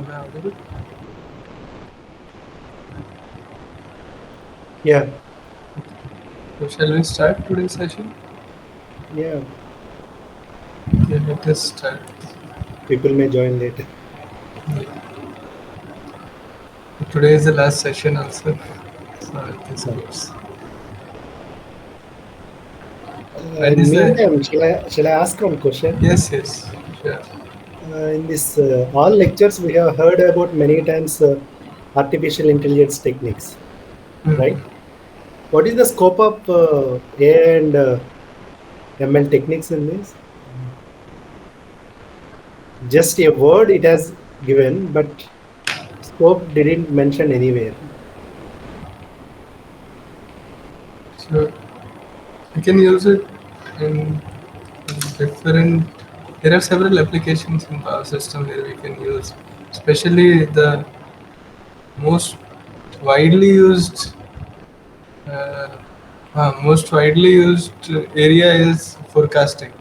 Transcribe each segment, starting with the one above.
Am I audible? Yeah. So shall we start today's session? Yeah. Okay, let us start. People may join later. Today is the last session also for this Yeah. course. When In is the... meantime, shall I ask one question? Yes, yes, sure. In this all lectures, we have heard about many times artificial intelligence techniques, right? Mhm. What is the scope of AI and ML techniques in this? Just a word it has given, but scope didn't mention anywhere. So you can use it in different... There are several applications in power system where we can use, especially the most widely used uh, most widely used area is forecasting,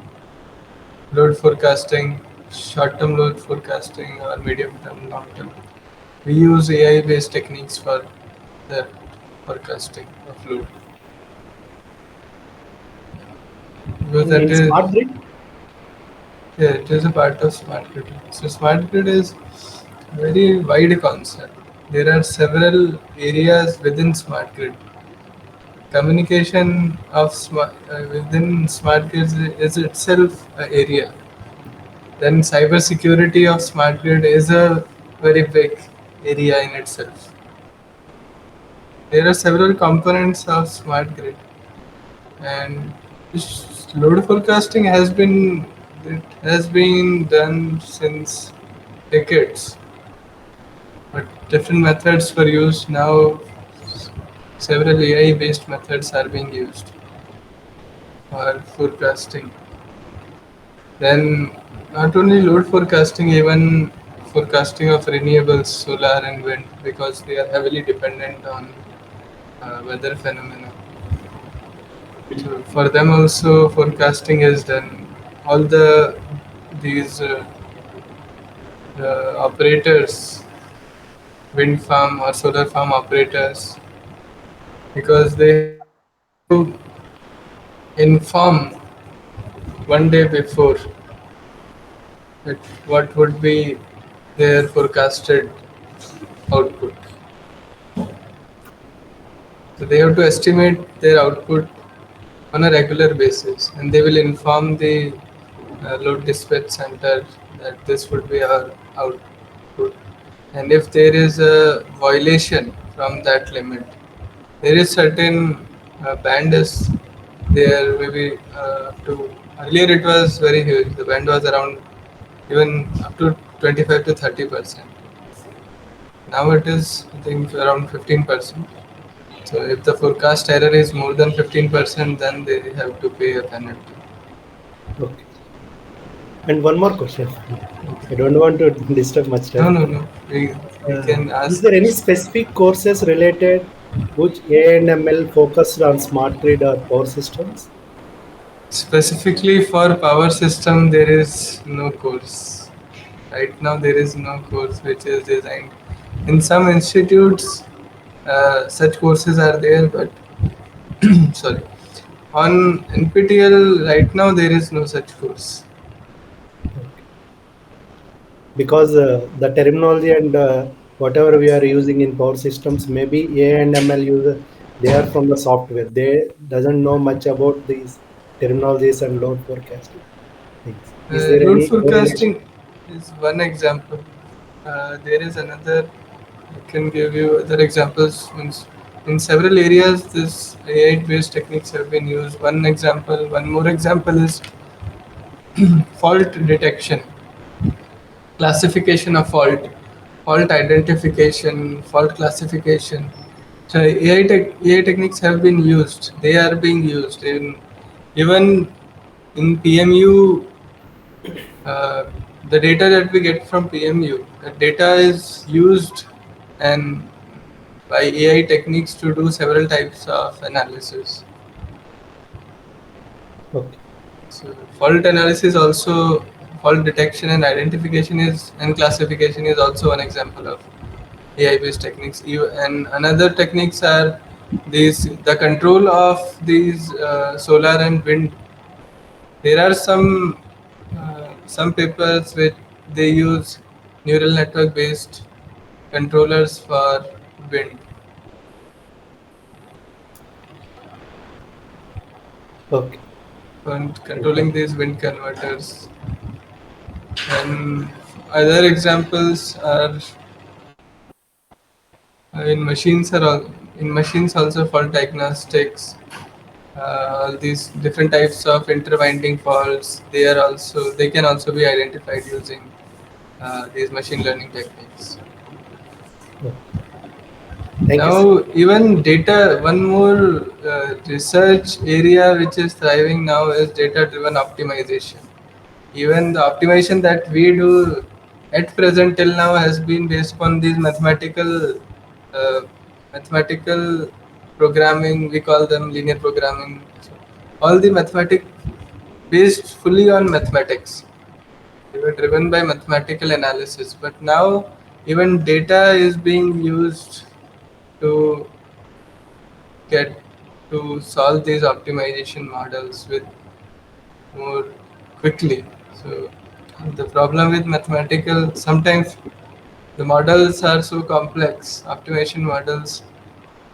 load forecasting, short-term load forecasting, or medium-term, long-term. We use AI-based techniques for the forecasting of load. Because And that in is, smart grid, yeah, it is a part of smart grid. So smart grid is a very wide concept. There are several areas within smart grid. Communication of within smart grid is itself an area. Then cybersecurity of smart grid is a very big area in itself. There are several components of smart grid, and this load forecasting has been done since decades, but different methods were used. Now several AI-based methods are being used for forecasting. Then not only load forecasting, even forecasting of renewables, solar and wind, because they are heavily dependent on weather phenomena. So for them also forecasting is done. All these operators, wind farm or solar farm operators, because they have to inform one day before that what would be their forecasted output. So they have to estimate their output on a regular basis, and they will inform the load dispatch center that this would be our output. And if there is a violation from that limit, there is certain band is there. Maybe to earlier it was very huge. The band was around even up to 25 to 30%. Now it is, I think, around 15%. So if the forecast error is more than 15%, then they have to pay a penalty. okay. And one more question. I don't want to disturb much No, time. no, no. We can Is ask there any specific courses related which A and ML focused on smart grid or power systems? specifically for power system. There is no course right now. There is no course which is designed. In some institutes, such courses are there, but sorry, on NPTEL right now there is no such course. Okay. Because the terminology and whatever we are using in power systems, maybe A and ML user, they are from the software. They doesn't know much about these terminologies and load forecasting things. Is there Load any correlation? forecasting is one example. There is another. I can give you other examples. In several areas, this AI-based techniques have been used. One more example is fault detection, classification of fault, fault identification, fault classification. So AI techniques have been used. They are being used in even in PMU. uh, the data that we get from PMU, that data is used and by AI techniques to do several types of analysis. Okay. So fault analysis also, fault detection and identification is and classification is also one example of AI-based techniques. And another techniques are these the control of these solar and wind. There are some papers which they use neural network based controllers for wind Okay. and Okay. controlling these wind converters. And other examples are in machines in machines also fault diagnostics. All these different types of interwinding faults they can also be identified using these machine learning techniques. Okay. Thank you, sir. Now, even data, one more research area which is thriving now is data driven optimization. Even the optimization that we do at present till now has been based upon these uh, mathematical programming. We call them linear programming. So all the mathematic based fully on mathematics. They were driven by mathematical analysis, but now even data is being used to get to solve these optimization models with more quickly. So the problem with mathematical sometimes the models are so complex, optimization models,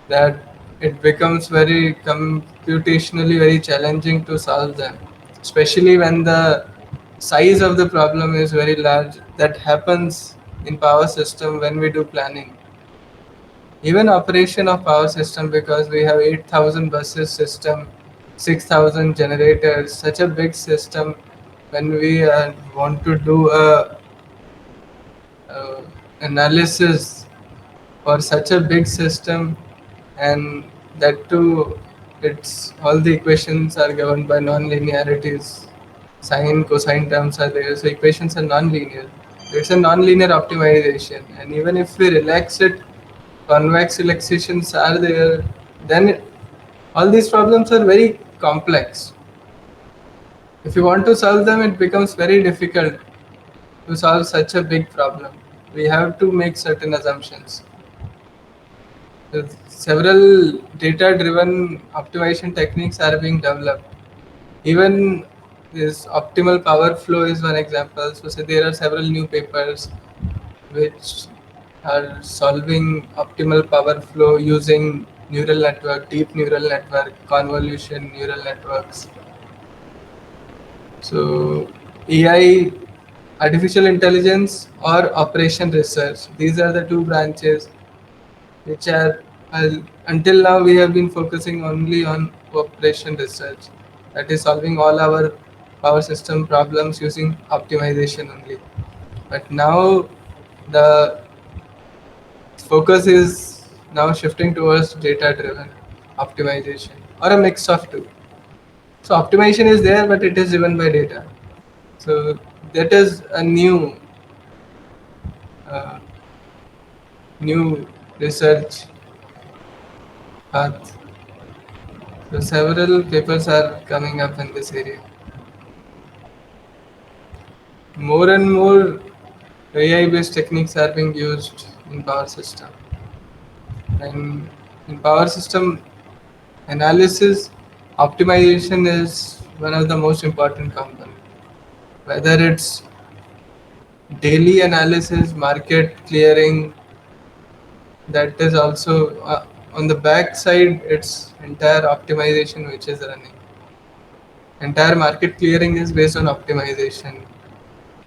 that it becomes very computationally very challenging to solve them, especially when the size of the problem is very large. That happens in power system when we do planning. Even operation of power system, because we have 8,000 buses system, 6,000 generators, such a big system. When we want to do a analysis for such a big system, and that too, it's all the equations are governed by non-linearities. Sine, cosine terms are there, so equations are non-linear. It's a non-linear optimization, and even if we relax it, convex relaxations are there, then all these problems are very complex. If you want to solve them, it becomes very difficult to solve such a big problem. We have to make certain assumptions. Several data driven optimization techniques are being developed. Even this optimal power flow is one example. So, say there are several new papers which are solving optimal power flow using neural network, deep neural network, convolution neural networks. So, AI, artificial intelligence, or operation research. These are the two branches which are until now we have been focusing only on operation research, that is solving all our power system problems using optimization only. But now the focus is now shifting towards data driven optimization or a mix of two. So optimization is there, but it is driven by data. So that is a uh, new research path. So several papers are coming up in this area. More and more AI-based techniques are being used in power system. And in power system analysis, optimization is one of the most important components. Whether it's daily analysis, market clearing, that is also on the back side. It's entire optimization which is running. Entire market clearing is based on optimization.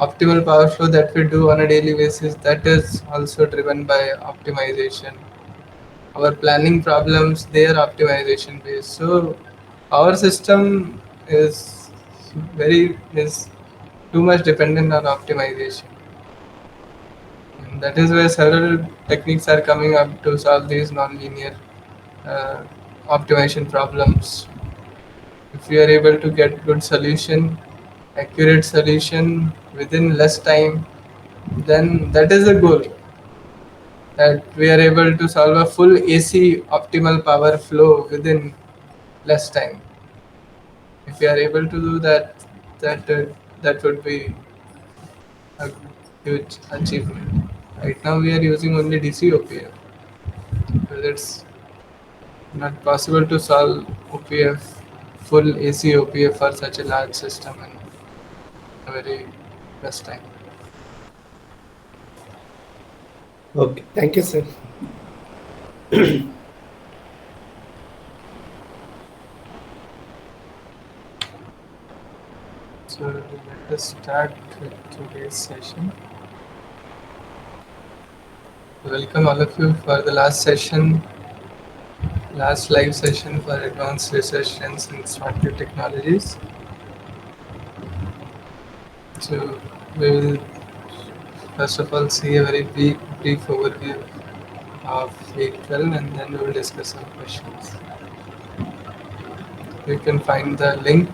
Optimal power flow that we do on a daily basis, that is also driven by optimization. Our planning problems, they are optimization based. So our system is is too much dependent on optimization, and that is where several techniques are coming up to solve these non-linear uh, optimization problems. If we are able to get good solution, accurate solution within less time, then that is the goal, that we are able to solve a full AC optimal power flow within less time. If we are able to do that, that would be a huge achievement. Right now we are using only DC OPF, but it's not possible to solve OPF, full AC OPF for such a large system in a very less time. Okay, thank you, sir. So let us start with today's session. Welcome all of you for the last session, last live session for advanced research trends in smart grid technologies. So we will first of all see a very brief overview of week 12 and then we will discuss some questions. You can find the link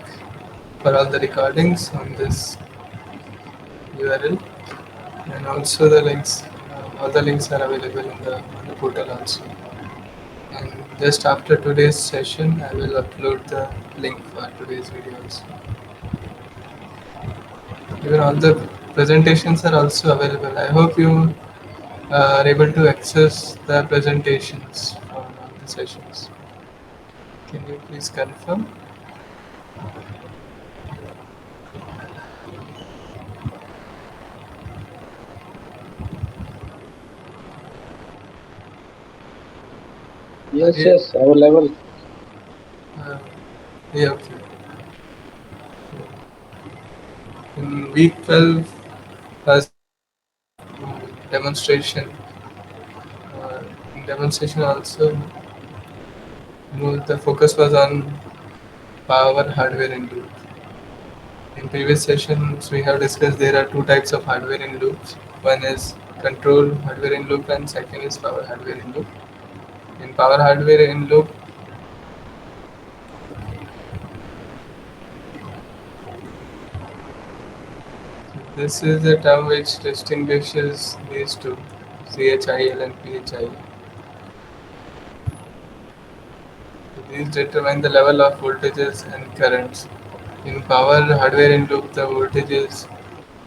for all the recordings on this URL and also the links, all the links are available on the portal also. And just after today's session, I will upload the link for today's videos. Even all the presentations are also available. I hope you are able to access the presentations from all the sessions. Can you please confirm? Are Yes, you, yes, our level. uh, yeah, okay. In week 12, first demonstration. In demonstration also, the focus was on power, hardware, and loop. In previous sessions, we have discussed there are two types of hardware in loops. One is control hardware in loop, and second is power hardware in loop. In power hardware in loop, this is a term which distinguishes these two, CHIL and PHIL. These determine the level of voltages and currents. In power hardware in loop, the voltages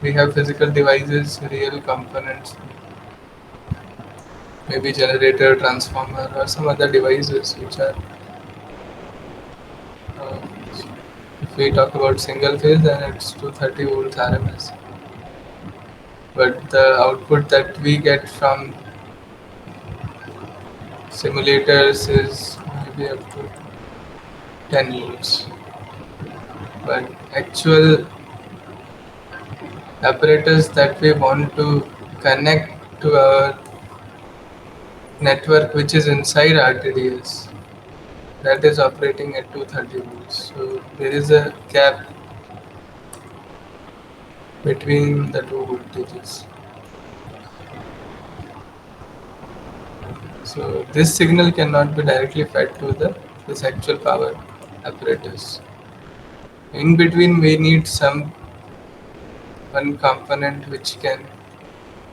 we have physical devices, real components, maybe generator, transformer, or some other devices which are. Uh, if we talk about single phase, then it's 230 volts RMS. But the output that we get from simulators is maybe up to 10 volts. But actual apparatus that we want to connect to our network, which is inside RTDS, that is operating at 230 volts. So there is a gap between the two voltages. So this signal cannot be directly fed to the this actual power apparatus. In between, we need some one component which can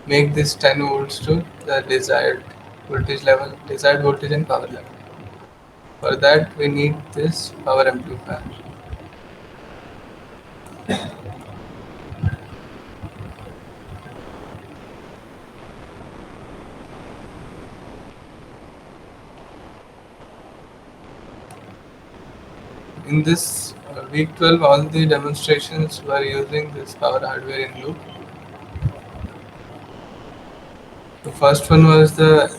make this 10 volts to the desired voltage level, desired voltage and power level. For that, we need this power amplifier. In this week 12, all the demonstrations were using this power hardware in loop. The first one was the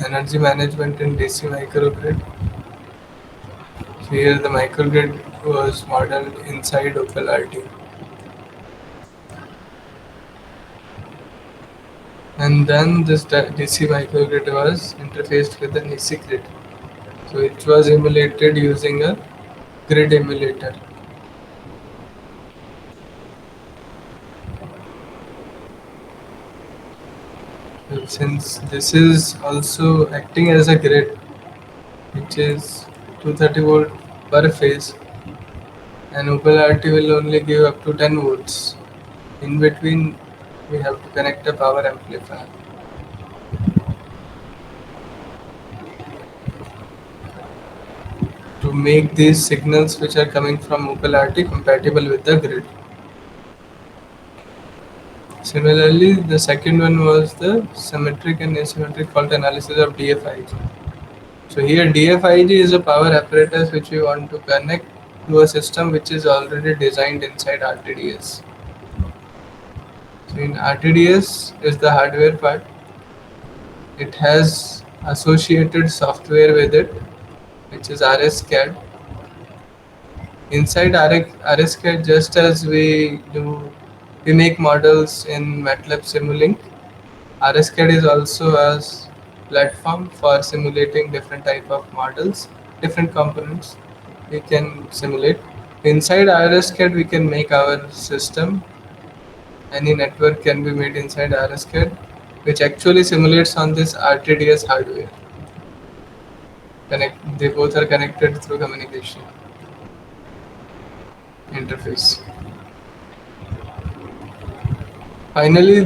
energy management in DC microgrid. Here, the microgrid was modeled inside OpenRT. And then this DC microgrid was interfaced with an AC grid. So it was emulated using a grid emulator. Since this is also acting as a grid, which is 230 volt per phase, and OpenRT will only give up to 10 volts. In between, we have to connect a power amplifier to make these signals which are coming from OpenRT compatible with the grid. Similarly, the second one was the symmetric and asymmetric fault analysis of DFIG. So here DFIG is a power apparatus which we want to connect to a system which is already designed inside RTDS. So in RTDS is the hardware part. It has associated software with it, which is RSCAD. Inside RSCAD, just as we make models in MATLAB Simulink, RSCAD is also a platform for simulating different type of models, different components we can simulate. Inside RSCAD, we can make our system. Any network can be made inside RSCAD, which actually simulates on this RTDS hardware. They both are connected through communication interface. Finally,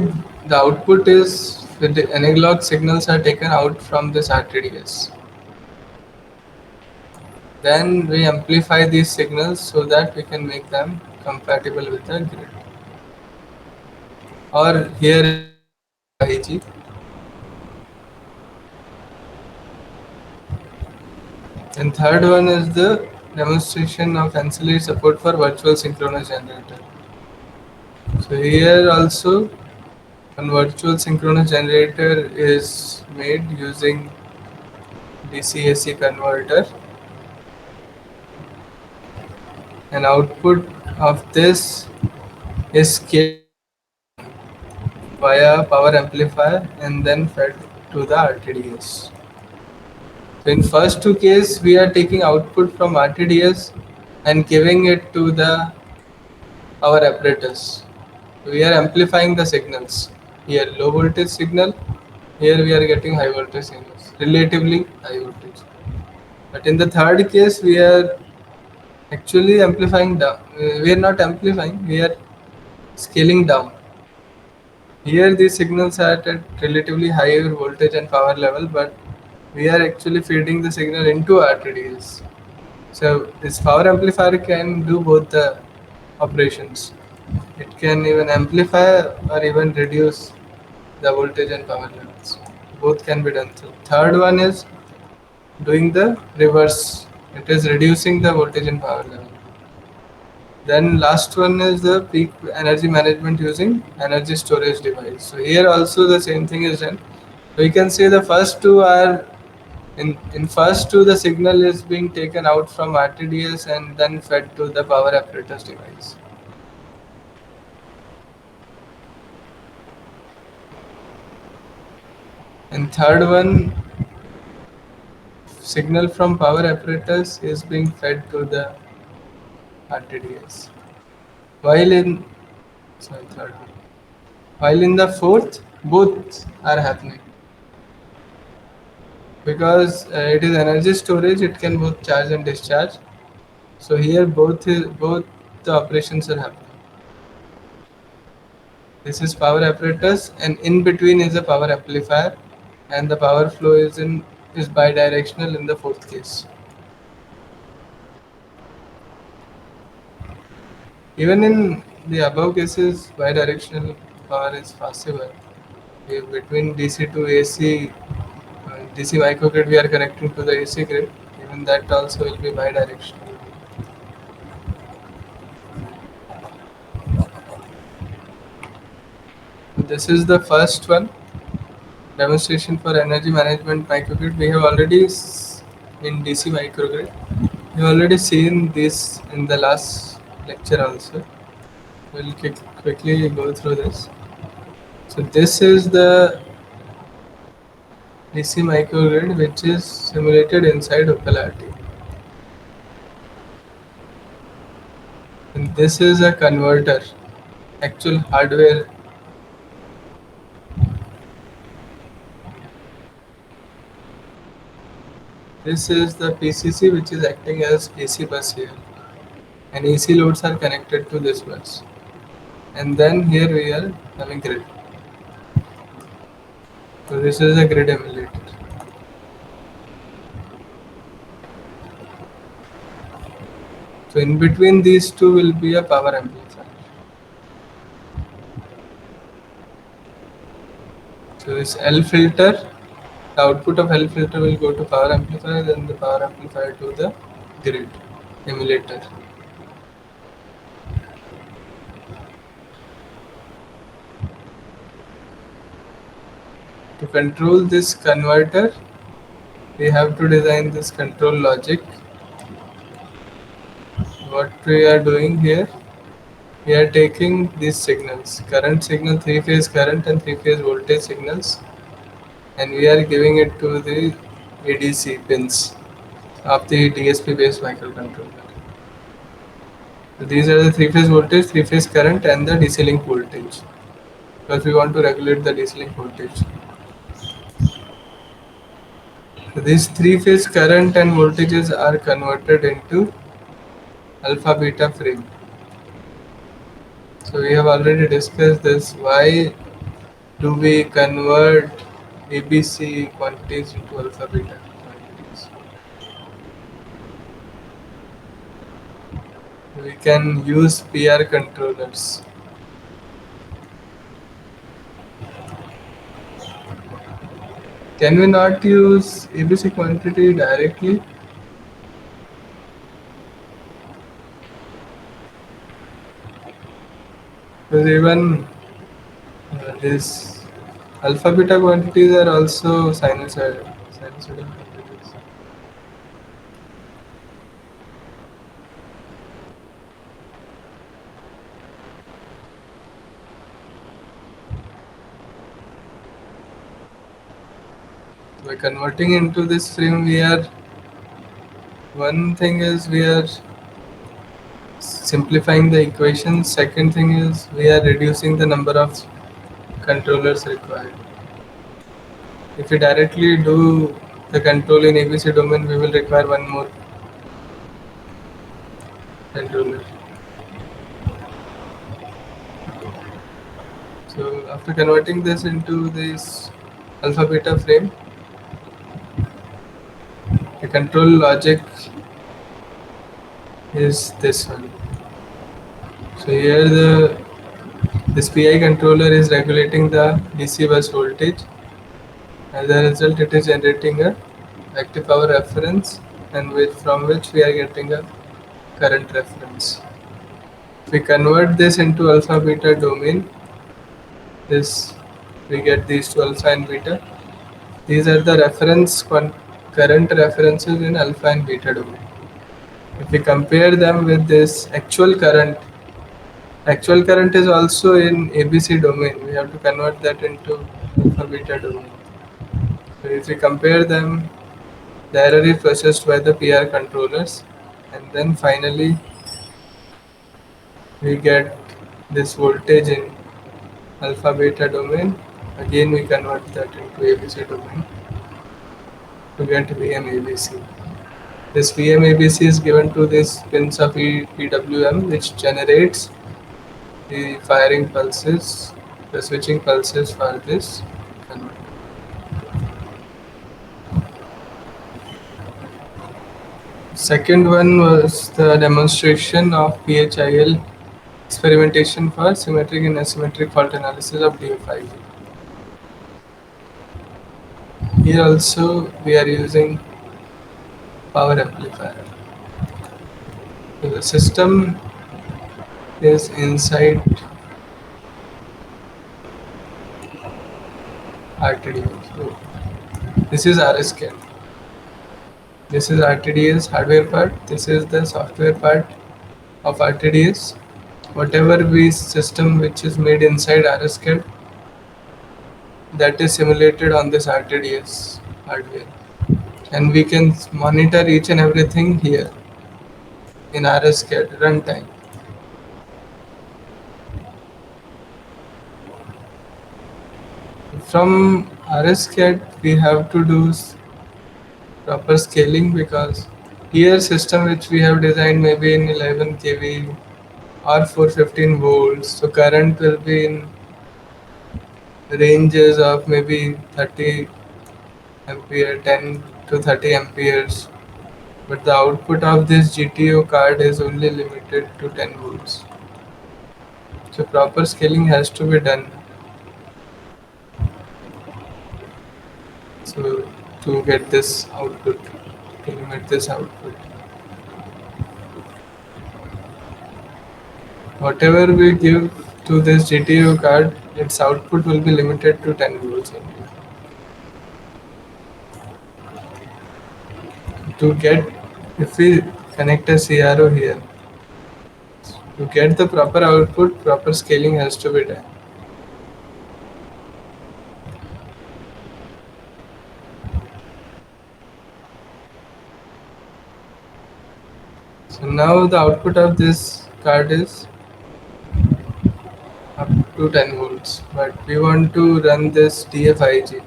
the output is the analog signals are taken out from this RTDS. Then we amplify these signals so that we can make them compatible with the grid. Or here is the DFIG. And third one is the demonstration of ancillary support for virtual synchronous generator. So here also one virtual synchronous generator is made using DC-AC converter, and output of this is scaled via power amplifier and then fed to the RTDS. So in first two cases, we are taking output from RTDS and giving it to the power apparatus. We are amplifying the signals. Here low voltage signal, here we are getting high voltage signals, relatively high voltage. But in the third case, we are actually amplifying down. We are not amplifying, we are scaling down. Here these signals are at a relatively higher voltage and power level, but we are actually feeding the signal into RTDS. So this power amplifier can do both the operations. It can even amplify or even reduce the voltage and power levels. Both can be done. So third one is doing the reverse. It is reducing the voltage and power level. Then last one is the peak energy management using energy storage device. So here also the same thing is done. So you can say the first two are in first two the signal is being taken out from RTDS and then fed to the power apparatus device. And third one, signal from power apparatus is being fed to the RTDS. While in sorry third one. While in the fourth, both are happening because it is energy storage. It can both charge and discharge. So here both the operations are happening. This is power apparatus, and in between is a power amplifier, and the power flow is bidirectional in the fourth case. Even in the above cases, bidirectional power is possible. If between DC to AC, DC microgrid, we are connecting to the AC grid. Even that also will be bidirectional. This is the first one, demonstration for energy management microgrid. We have already in DC microgrid. We have already seen this in the last lecture also. We'll quickly go through this. So this is the DC microgrid which is simulated inside Upalati. And this is a converter, actual hardware. This is the PCC which is acting as AC bus here, and AC loads are connected to this bus. And then here we are having grid. So this is a grid emulator. So in between these two will be a power amplifier. So this L filter, the output of L filter will go to power amplifier, then the power amplifier to the grid emulator. To control this converter, we have to design this control logic. What we are doing here, we are taking these signals, current signal, three-phase current and three-phase voltage signals, and we are giving it to the ADC pins of the DSP based microcontroller. So these are the three-phase voltage, three-phase current, and the DC link voltage, because we want to regulate the DC link voltage. So these three-phase current and voltages are converted into alpha beta frame. So we have already discussed this. Why do we convert ABC quantities into alpha beta quantities? We can use PR controllers. Can we not use ABC quantity directly? Because even this alpha beta quantities are also sinusoidal quantities. By converting into this frame, one thing is we are simplifying the equation. Second thing is we are reducing the number of controllers required. If we directly do the control in ABC domain, we will require one more controller. So after converting this into this alpha beta frame, the control logic is this one. So here this PI controller is regulating the DC bus voltage. As a result, it is generating a active power reference, and from which we are getting a current reference. If we convert this into alpha beta domain, this we get these two alpha and beta. These are the current references in alpha and beta domain. If we compare them with this actual current is also in ABC domain. We have to convert that into alpha beta domain. So if we compare them, the error is processed by the PR controllers, and then finally we get this voltage in alpha beta domain. Again, we convert that into ABC domain to get VM ABC. This VM ABC is given to this pins of PWM, which generates the firing pulses, the switching pulses for this converter. Second one was the demonstration of PHIL experimentation for symmetric and asymmetric fault analysis of DFIG. Here also we are using power amplifier. So the system is inside RTDS. So this is RSCAD. This is RTDS hardware part. This is the software part of RTDS. Whatever system which is made inside RSCAD, that is simulated on this RTDS hardware, and we can monitor each and everything here in RSCAD runtime. From RSCAD we have to do proper scaling, because here system which we have designed maybe in 11 kV or 415 volts, so current will be in ranges of maybe 30 ampere, 10 to 30 amperes, but the output of this GTO card is only limited to 10 volts. So proper scaling has to be done. to get this output, to limit this output. Whatever we give to this GTU card, its output will be limited to 10 volts only. To get, if we connect a CRO here, to get the proper output, proper scaling has to be done. So now the output of this card is up to 10 volts, but we want to run this DFIG.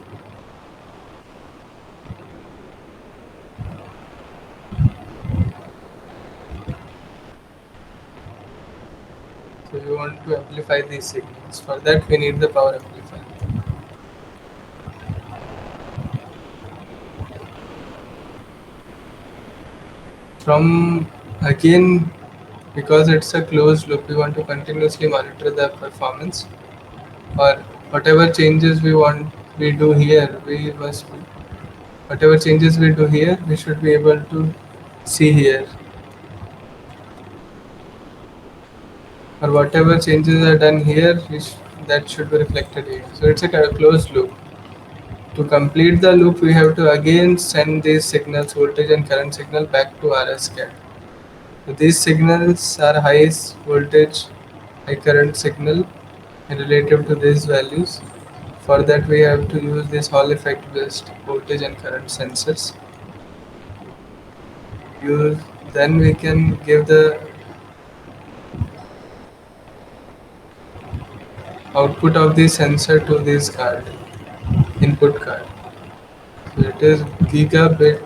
So we want to amplify these signals. For that we need the power amplifier. From again, because it's a closed loop, we want to continuously monitor the performance, or whatever changes we do here, whatever changes we do here, we should be able to see here, or whatever changes are done here, that should be reflected here. So it's a kind of closed loop. To complete the loop, we have to again send these signals, voltage and current signal, back to RSCAD. So these signals are high voltage, high current signal relative to these values. For that, we have to use this Hall effect based voltage and current sensors. Use Then we can give the output of the sensor to this card, input card. So it is gigabit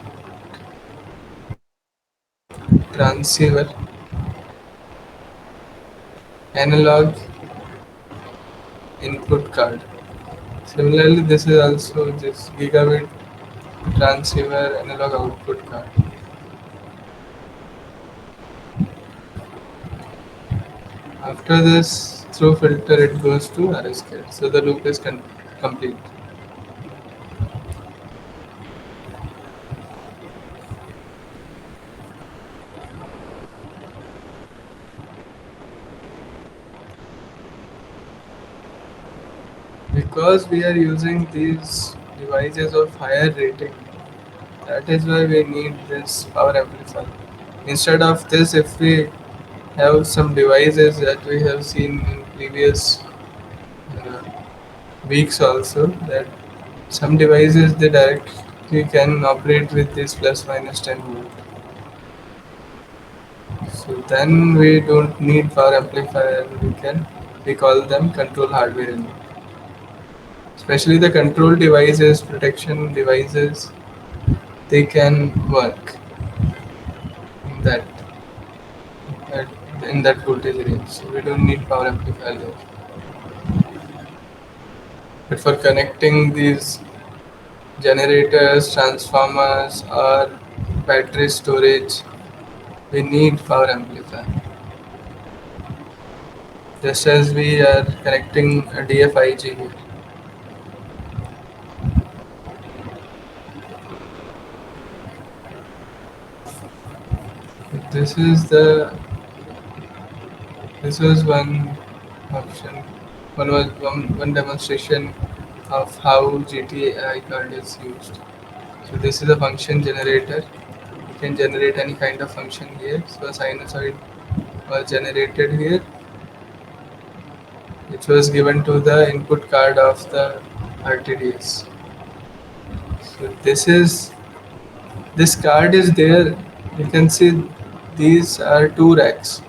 transceiver analog input card. Similarly, this is also this gigabit transceiver analog output card. After this through filter, it goes to RSCAD. So the loop is complete. Because we are using these devices of higher rating, that is why we need this power amplifier. Instead of this, if we have some devices that we have seen in previous uh, weeks also, that some devices they directly can operate with this plus minus 10 volt. So then we don't need power amplifier, we call them control hardware only. Especially the control devices, protection devices, they can work in that voltage range. So we don't need power amplifier there. But for connecting these generators, transformers, or battery storage, we need power amplifier. Just as we are connecting a DFIG here. This is the this was one option. One demonstration of how GTI card is used. So this is a function generator. You can generate any kind of function here. So a sinusoid was generated here, which was given to the input card of the RTDS. So this card is there. You can see these are two racks.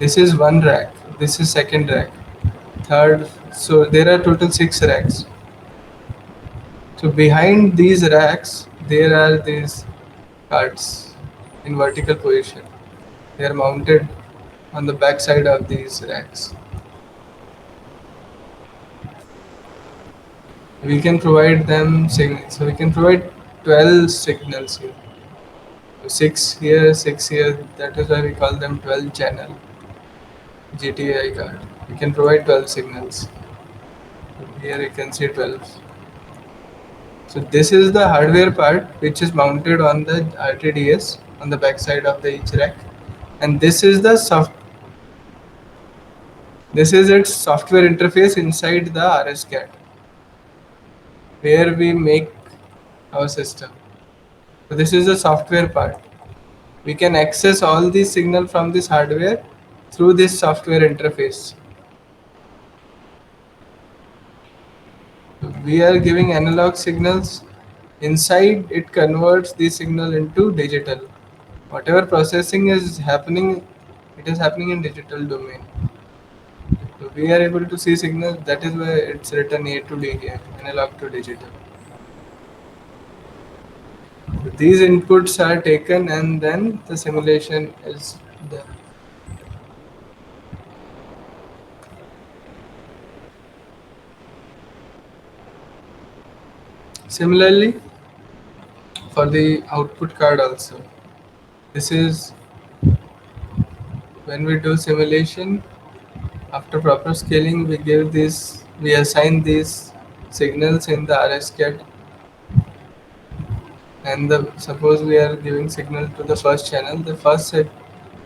This is one rack. This is second rack. Third. So there are total 6 racks. So behind these racks, there are these cards in vertical position. They are mounted on the back side of these racks. We can provide them signals. So we can provide 12 signals here. So 6 here, 6 here. That is why we call them 12 channel GTI card. We can provide 12 signals. Here you can see 12. So this is the hardware part which is mounted on the RTDS on the back side of the each rack, and this is its software interface inside the RSCAD where we make our system. So this is the software part. We can access all these signal from this hardware through this software interface. We are giving analog signals. Inside it converts the signal into digital. Whatever processing is happening, it is happening in digital domain. So we are able to see signals. That is why it's written A to D here, analog to digital. So these inputs are taken and then the simulation is done. Similarly, for the output card also, this is when we do simulation. After proper scaling, we assign these signals in the RSCAD, and suppose we are giving signal to the first channel. The first set,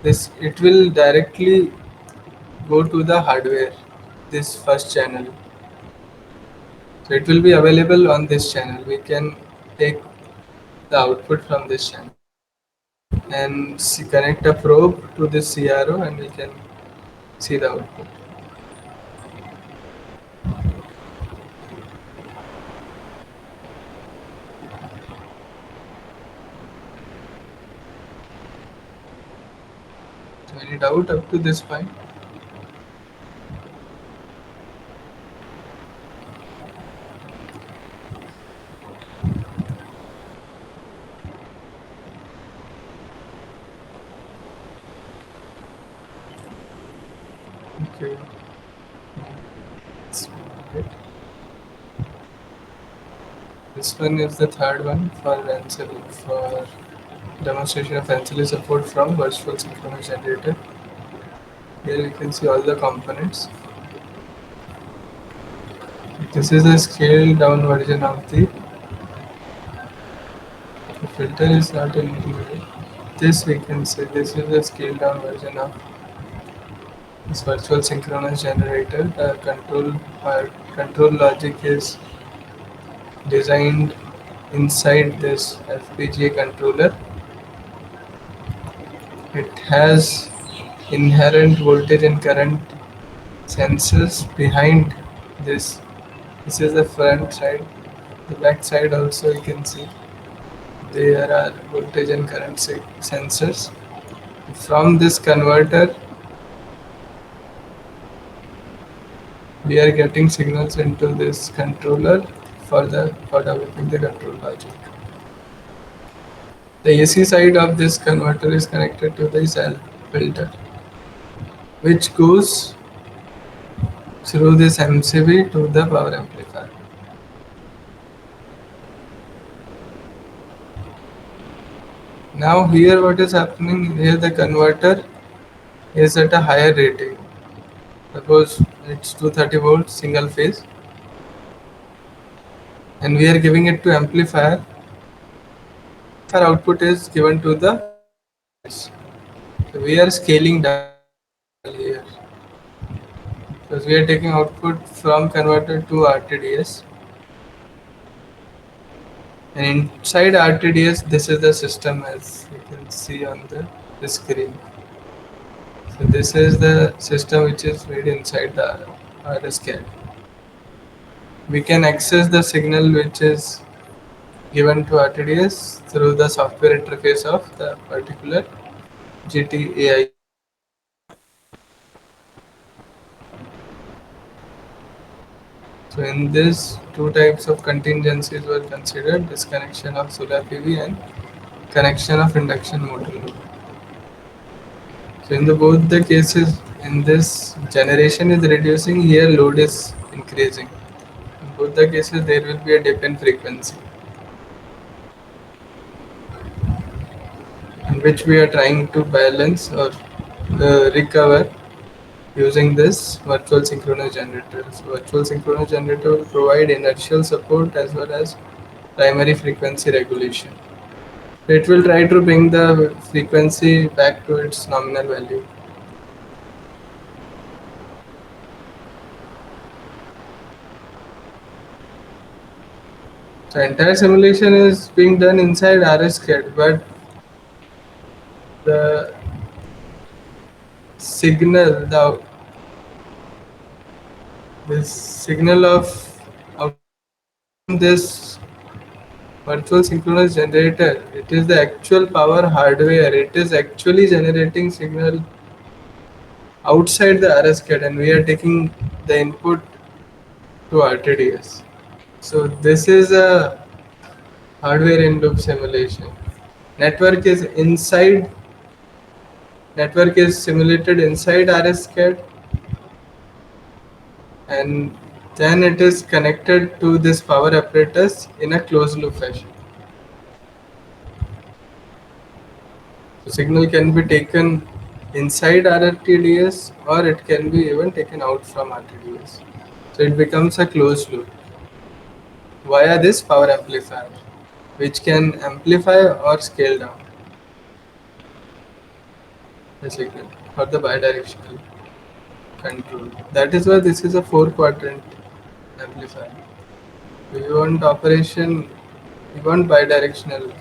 this it will directly go to the hardware. This first channel, so it will be available on this channel. We can take the output from this channel and connect a probe to this CRO, and we can see the output. So any doubt up to this point? Okay. Okay. This one is the third one for ancillary, for demonstration of ancillary support from virtual synchronous generator. Here you can see all the components. This is a scaled down version of the filter is not included. This we can say this is a scaled down version of this virtual synchronous generator. The control logic is designed inside this FPGA controller. It has inherent voltage and current sensors behind this. This is the front side. The back side also you can see there are voltage and current sensors. From this converter, we are getting signals into this controller for developing the control logic. The AC side of this converter is connected to the cell filter, which goes through this MCB to the power amplifier. Now here what is happening, here the converter is at a higher rating. Suppose it's 230 volts single phase, and we are giving it to amplifier. Our output is given to the RTDS. So we are scaling down here because we are taking output from converter to RTDS, and inside RTDS this is the system as you can see on the screen. So this is the system which is made inside the RSCAD. We can access the signal which is given to RTDS through the software interface of the particular GTAI. So in this, two types of contingencies were considered: disconnection of solar PV and connection of induction motor load. So in both the cases, in this generation is reducing, here load is increasing. In both the cases, there will be a dip in frequency, in which we are trying to balance or recover using this virtual synchronous generator. So virtual synchronous generator will provide inertial support as well as primary frequency regulation. It will try to bring the frequency back to its nominal value. So entire simulation is being done inside RSCAD, but the signal, the signal of output from this virtual synchronous generator, it is the actual power hardware. It is actually generating signal outside the RSCAD, and we are taking the input to RTDS. So this is a hardware in loop simulation. Network is inside. Network is simulated inside RSCAD, and then it is connected to this power apparatus in a closed loop fashion. So signal can be taken inside RTDS, or it can be even taken out from RTDS. So it becomes a closed loop via this power amplifier, which can amplify or scale down the signal for the bidirectional control. That is why this is a 4 quadrant amplifier. We want operation, we want bidirectional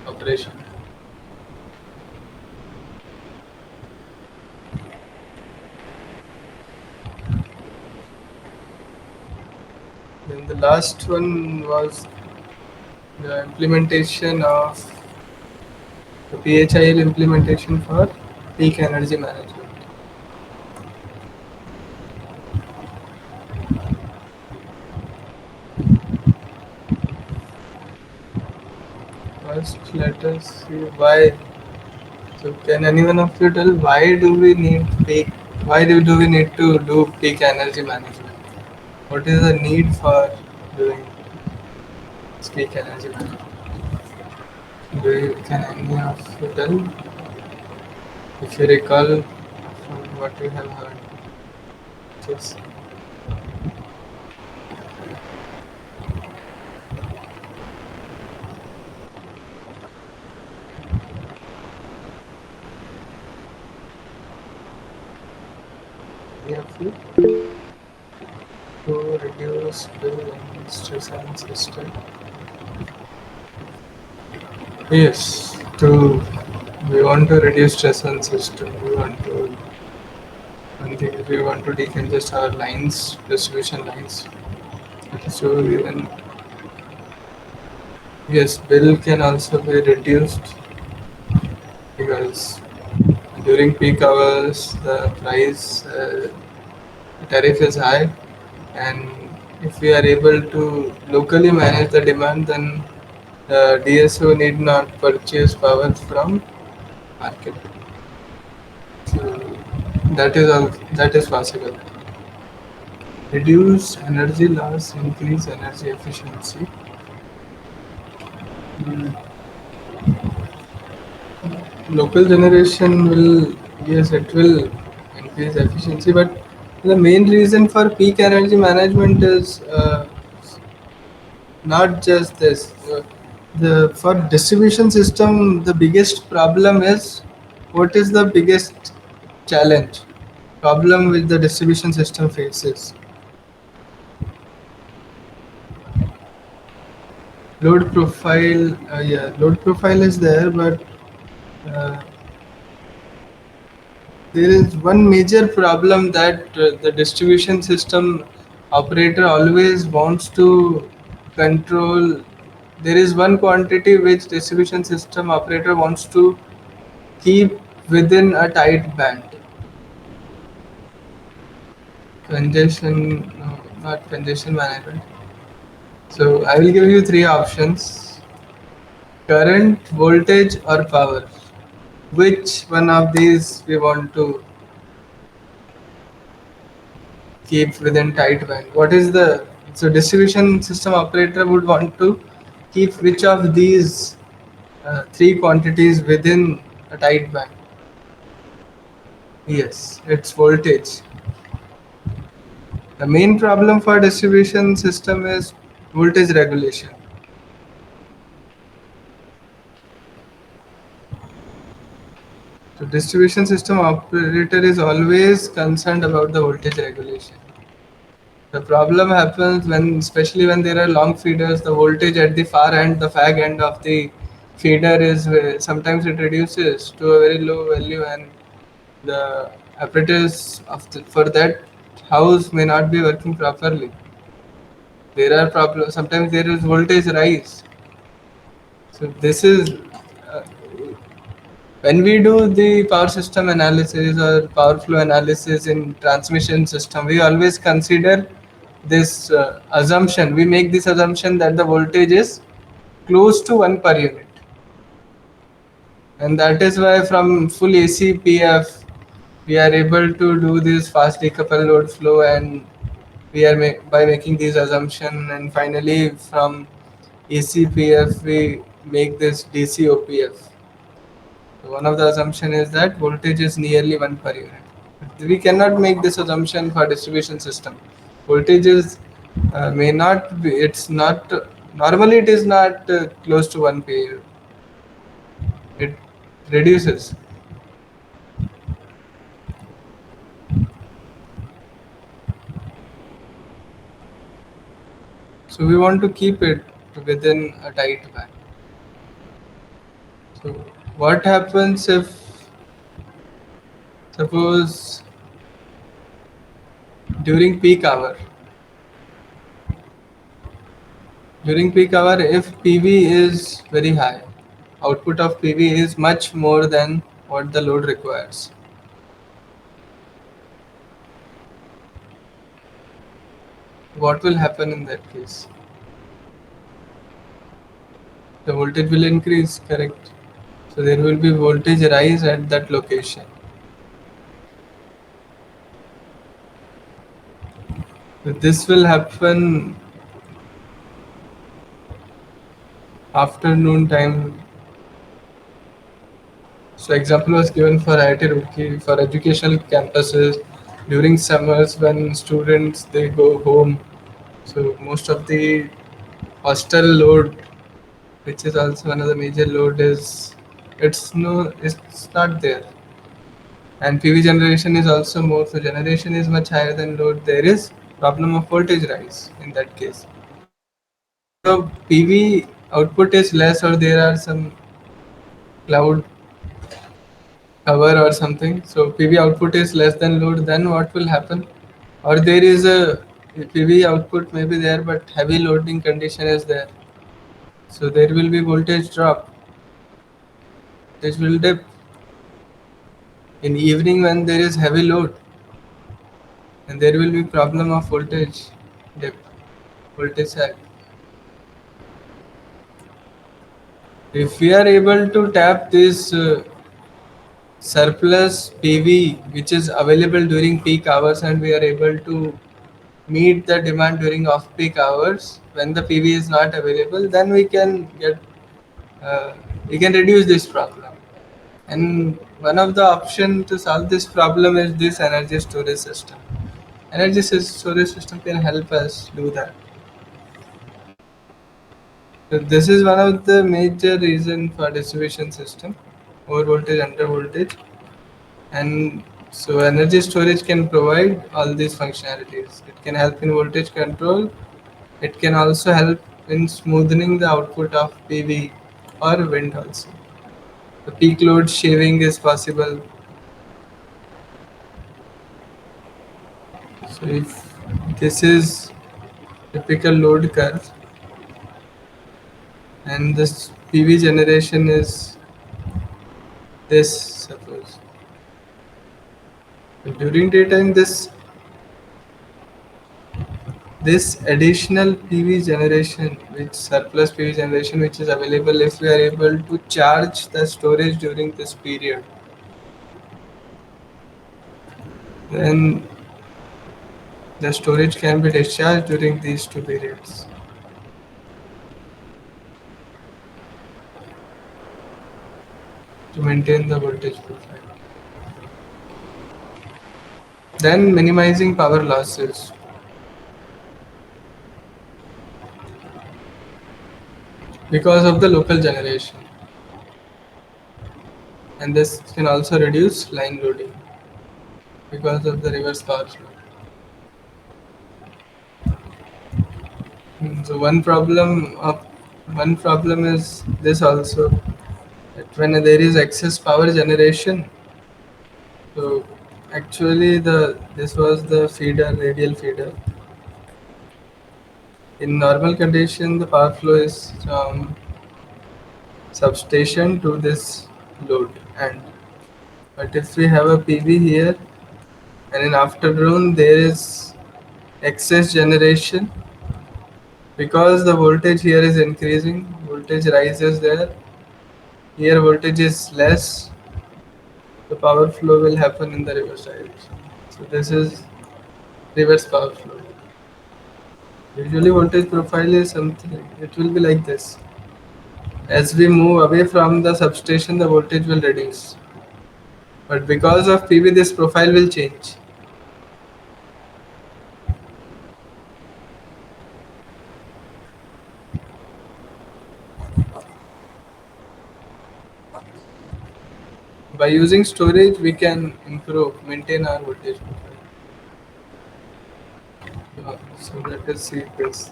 operation. Then the last one was the implementation of the PHIL implementation for peak energy management. First, let us see why. So, can anyone of you tell why do we need peak? Why do we need to do peak energy management? What is the need for doing peak energy management? Can any of you tell if you recall from what you have heard? Yes. Any of you? To reduce bill and stress on system. Yes, to we want to reduce stress on system. We want to one thing is we want to decongest our lines, distribution lines. So even yes, bill can also be reduced because during peak hours the price tariff is high, and if we are able to locally manage the demand, then the DSO need not purchase power from market. So that is possible. Reduce energy loss, increase energy efficiency. Mm, Local generation will, yes, it will increase efficiency, but the main reason for peak energy management is not just this. The for distribution system, the biggest problem is what is the biggest challenge problem with the distribution system faces. Load profile, yeah, load profile is there, but uh, there is one major problem that the distribution system operator always wants to control. There is one quantity which distribution system operator wants to keep within a tight band. Congestion, no, not congestion management. So I will give you three options: current, voltage, or power. Which one of these we want to keep within tight band? What is the so distribution system operator would want to keep which of these three quantities within a tight band? Yes, it's voltage. The main problem for distribution system is voltage regulation. distribution system operator is always concerned about the voltage regulation. The problem happens when, especially when there are long feeders, the voltage at the far end, the fag end of the feeder is sometimes it reduces to a very low value, and the apparatus for that house may not be working properly. There are problems. Sometimes there is voltage rise. So this is uh, when we do the power system analysis or power flow analysis in transmission system, we always consider this assumption. We make this assumption that the voltage is close to 1 per unit, and that is why from full ACPF we are able to do this fast decoupled load flow, and we are by making these assumption, and finally from ACPF we make this DCOPF. So one of the assumption is that voltage is nearly 1 per unit. We cannot make this assumption for distribution system. Voltage is may not be. It's not normally. It is not close to 1 per unit. It reduces. So we want to keep it within a tight band. So what happens if suppose during peak hour? During peak hour, if PV is very high, output of PV is much more than what the load requires. What will happen in that case? The voltage will increase, correct? So there will be voltage rise at that location. So this will happen afternoon time. So example was given for IIT Roorkee for educational campuses during summers when students they go home. So most of the hostel load, which is also another major load, is it's not there. And PV generation is also more. So generation is much higher than load. There is problem of voltage rise in that case. If the PV output is less, or there are some cloud cover or something, so PV output is less than load, then what will happen? Or there is a PV output may be there, but heavy loading condition is there. So there will be voltage drop. This will dip in evening when there is heavy load, and there will be problem of voltage dip, voltage sag. If we are able to tap this surplus PV which is available during peak hours, and we are able to meet the demand during off peak hours when the PV is not available, then uh, we can reduce this problem. And one of the option to solve this problem is this energy storage system. Storage system can help us do that. So this is one of the major reason for distribution system, over voltage, under voltage, and so energy storage can provide all these functionalities. It can help in voltage control. It can also help in smoothing the output of PV or wind also. The peak load shaving is possible. So if this is typical load curve, and this PV generation is this, suppose. During daytime, this additional PV generation, which surplus PV generation, which is available if we are able to charge the storage during this period, then the storage can be discharged during these two periods to maintain the voltage profile. Then minimizing power losses. Because of the local generation, and this can also reduce line loading because of the reverse power flow. So one problem is this also, that when there is excess power generation, so actually the this was the feeder, radial feeder. In normal condition, the power flow is from substation to this load, and but if we have a PV here and in afternoon there is excess generation, because the voltage here is increasing, voltage rises there, here voltage is less, the power flow will happen in the reverse direction. So this is reverse power flow. Usually voltage profile is something, it will be like this. As we move away from the substation, the voltage will reduce. But because of PV, this profile will change. By using storage, we can improve, maintain our voltage profile. So let us see this.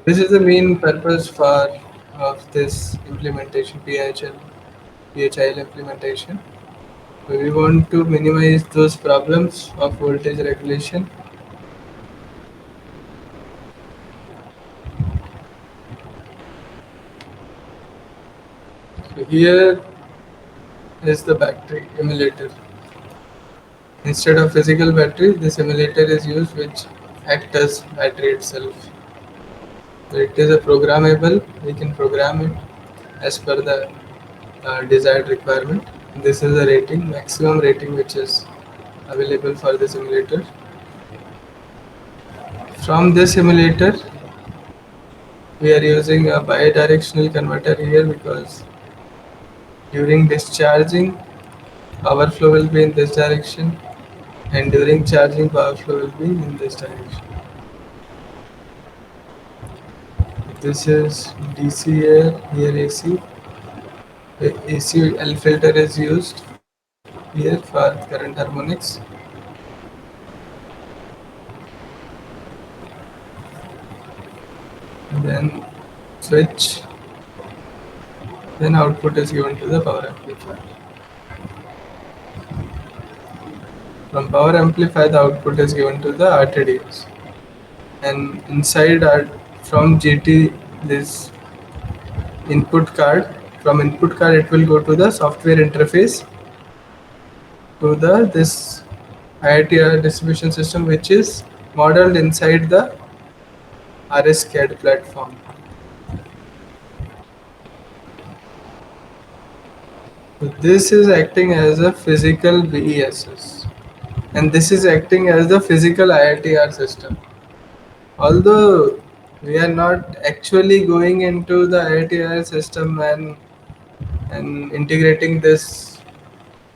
This is the main purpose for of this implementation, PHIL implementation. So we want to minimize those problems of voltage regulation. So here is the battery emulator. Instead of physical battery, this emulator is used, which acts as battery itself. So it is a programmable. We can program it as per the desired requirement. This is the rating, maximum rating, which is available for the simulator. From this simulator, we are using a bidirectional converter here because during discharging, power flow will be in this direction, and during charging, power flow will be in this direction. This is DC air, here AC. The AC L filter is used here for current harmonics. And then switch, then output is given to the power amplifier. From power amplifier, the output is given to the RTDS. And inside from GT, this input card, from input card it will go to the software interface to the this IITR distribution system, which is modeled inside the RSCAD platform. So this is acting as a physical BESS, and this is acting as the physical IITR system. Although we are not actually going into the IITR system and integrating this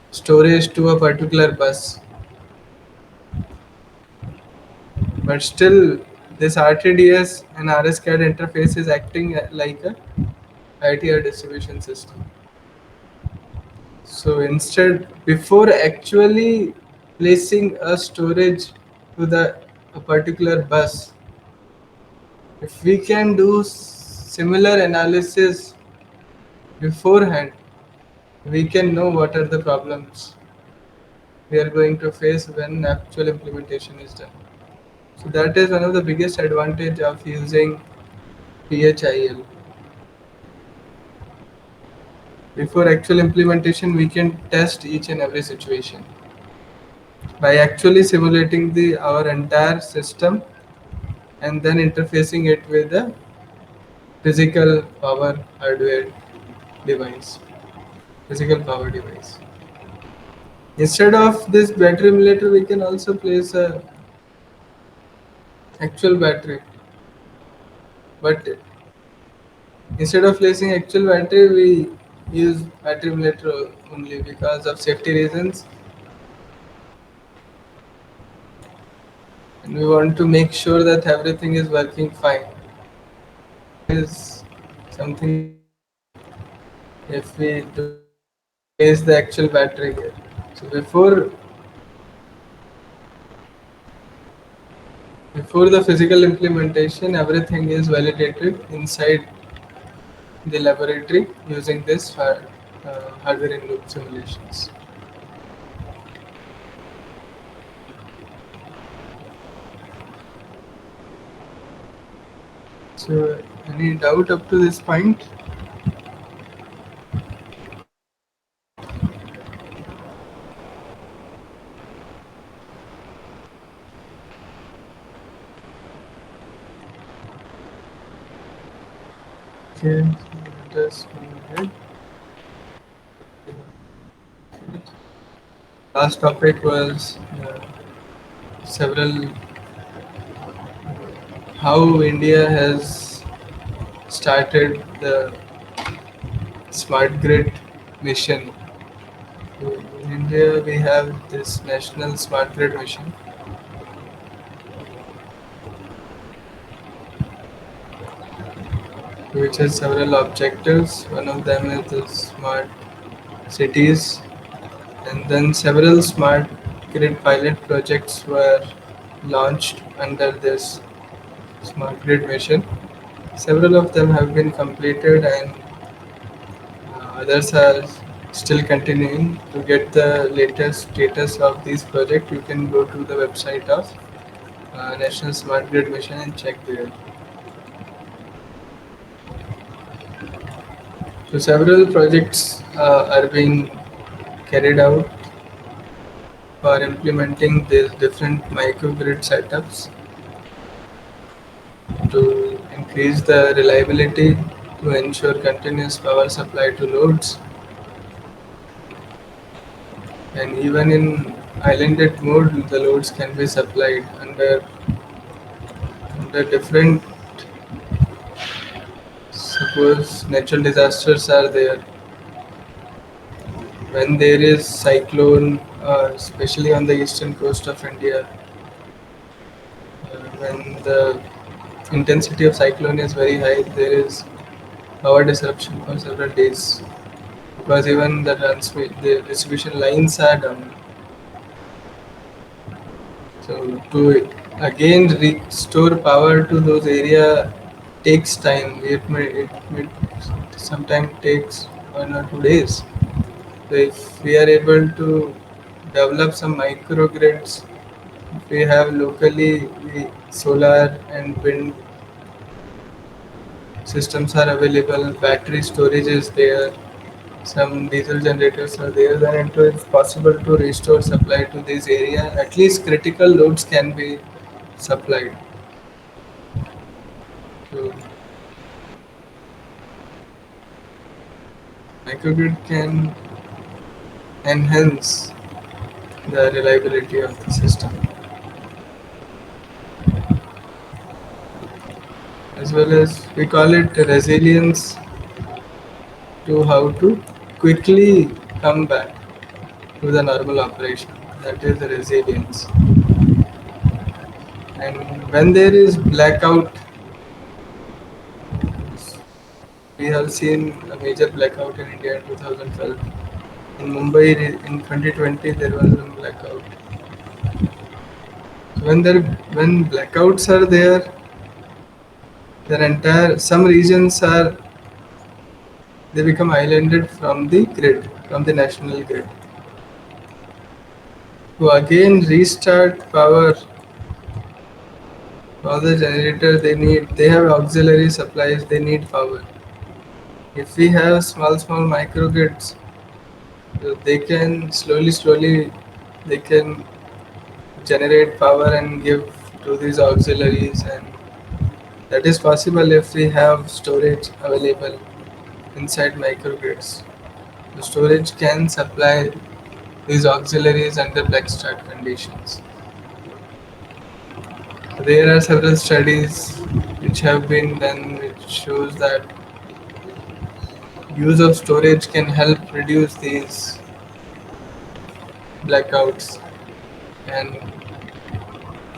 storage to a particular bus, but still this RTDS and RSCAD interface is acting like a IITR distribution system. So instead, before actually placing a storage to the a particular bus, if we can do similar analysis beforehand, we can know what are the problems we are going to face when actual implementation is done. So that is one of the biggest advantage of using PHIL. Before actual implementation, we can test each and every situation by actually simulating the our entire system and then interfacing it with the physical power hardware device, physical power device. Instead of this battery emulator, we can also place a actual battery. But instead of placing actual battery, we use battery emulator only because of safety reasons, and we want to make sure that everything is working fine. Is something if we do place the actual battery here. So before the physical implementation, everything is validated inside the laboratory using this hardware in loop simulations. So, any doubt up to this point? Okay, let us move ahead. Last topic was several how India has started the smart grid mission. So in India, we have this national smart grid mission, which has several objectives. One of them is the smart cities, and then several smart grid pilot projects were launched under this smart grid mission. Several of them have been completed, and others are still continuing. To get the latest status of these projects, you can go to the website of National Smart Grid Mission and check there. So several projects are being carried out for implementing these different microgrid setups to increase the reliability, to ensure continuous power supply to loads, and even in islanded mode, the loads can be supplied under different. Suppose natural disasters are there when there is cyclone, especially on the eastern coast of India, when the intensity of cyclone is very high, there is power disruption for several days because even the distribution lines are down. So to again restore power to those area takes time. It may sometimes takes 1 or 2 days. So if we are able to develop some microgrids, if we have locally the solar and wind systems are available, battery storage is there, some diesel generators are there, then it is possible to restore supply to this area. At least critical loads can be supplied. So microgrid can enhance the reliability of the system, as well as we call it resilience, to how to quickly come back to the normal operation. That is the resilience. And when there is blackout, we have seen a major blackout in India in 2012. In Mumbai in 2020 there was a blackout. When blackouts are there, their entire some regions are they become islanded from the grid, from the national grid. To again restart power for the generator, they have auxiliary supplies, they need power. If we have small microgrids, they can slowly they can generate power and give to these auxiliaries, and that is possible if we have storage available inside microgrids. The storage can supply these auxiliaries under black start conditions. There are several studies which have been done which shows that use of storage can help reduce these blackouts and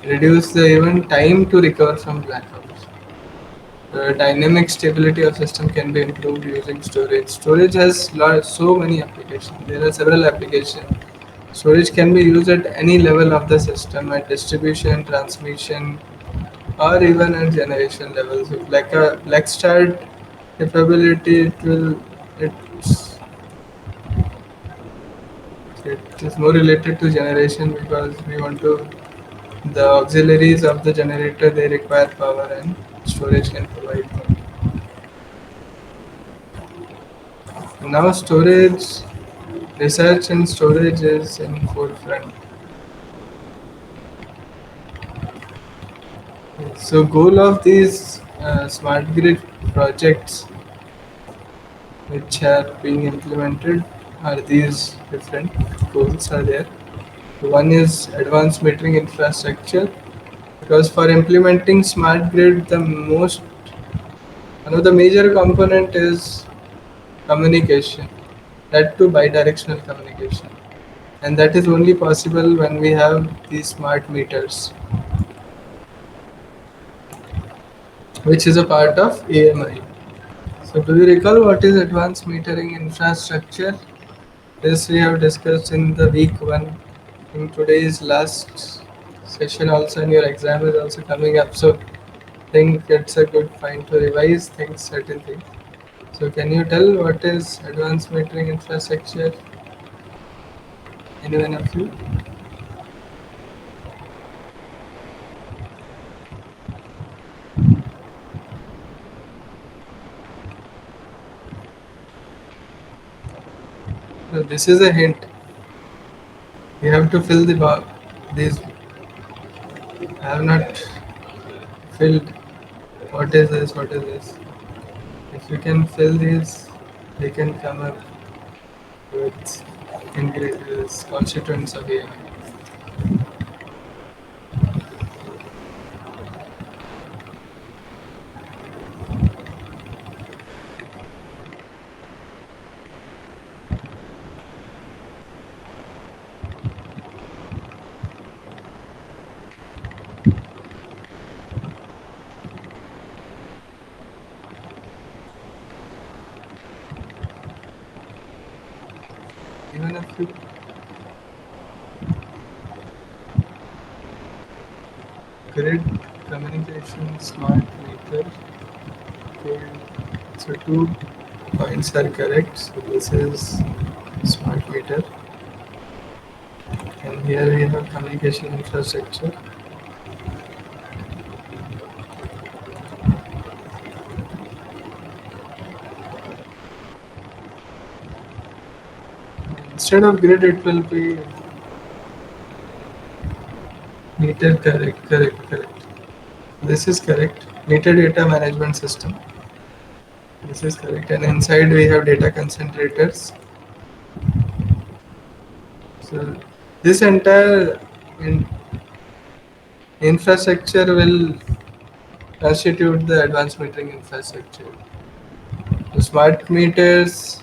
reduce the even time to recover from blackouts. The dynamic stability of system can be improved using storage. Storage has so many applications. There are several applications. Storage can be used at any level of the system, at distribution, transmission, or even at generation levels. Like a black start capability, it's it is more related to generation because we want to the auxiliaries of the generator, they require power and storage can provide that. Now storage research and storage is in forefront. So goal of these smart grid projects which are being implemented are these different goals are there. One is advanced metering infrastructure because for implementing smart grid the most one of the major component is communication, that too bidirectional communication, and that is only possible when we have these smart meters, which is a part of AMI. So, do you recall what is advanced metering infrastructure? This we have discussed in the week one. In today's last session, also, and your exam is also coming up. So, I think it's a good time to revise things, certain things. So, can you tell what is advanced metering infrastructure? Anyone of you? So this is a hint. You have to fill the bar. These I have not filled. What is this? What is this? If you can fill these, they can come up with ingredients, constituents of AI. Even if you grid communication smart meter, okay, so 2 points are correct. So this is smart meter, and here we have communication infrastructure. Instead of grid, it will be meter. Correct, correct, correct. This is correct. Meter data management system. This is correct. And inside we have data concentrators. So this entire infrastructure will constitute the advanced metering infrastructure. The smart meters,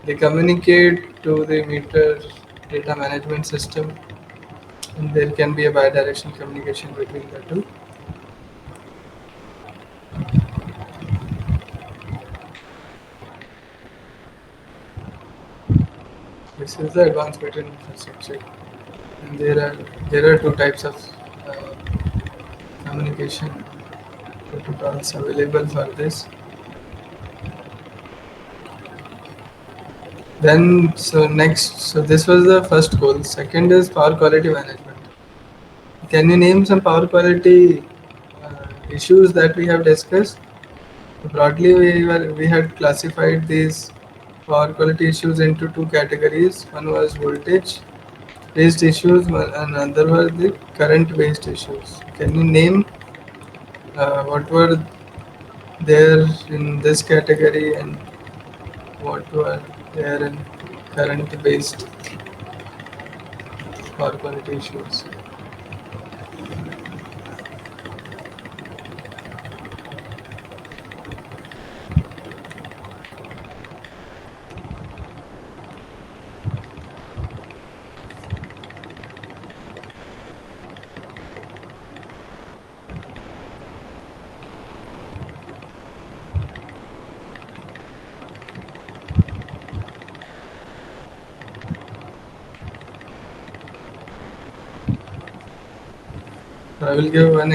they communicate to the meter data management system, and there can be a bidirectional communication between the two. This is the advanced metering infrastructure, and there are two types of uh, communication protocols available for this. Then, so next, so this was the first goal. Second is power quality management. Can you name some power quality issues that we have discussed? Broadly, we had classified these power quality issues into two categories. One was voltage based issues, and another were the current based issues. Can you name what were there in this category and what were there in current based power quality issues? I will give one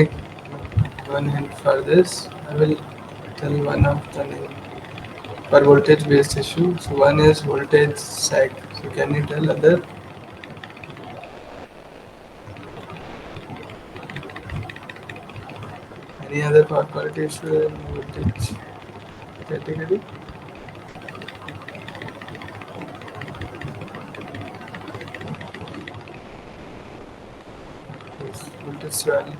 hint for this. I will tell one of the name for voltage based issue. So one is voltage sag. So can you tell other? Any other power quality issue in voltage category? Yes, voltage swell.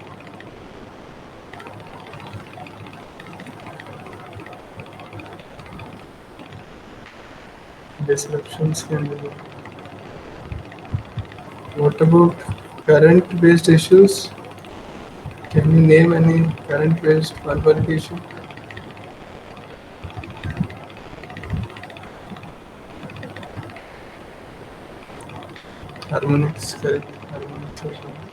Disruptions can be. What about current based issues? Can you name any current based power quality issue? Harmonics, correct. Harmonics or something.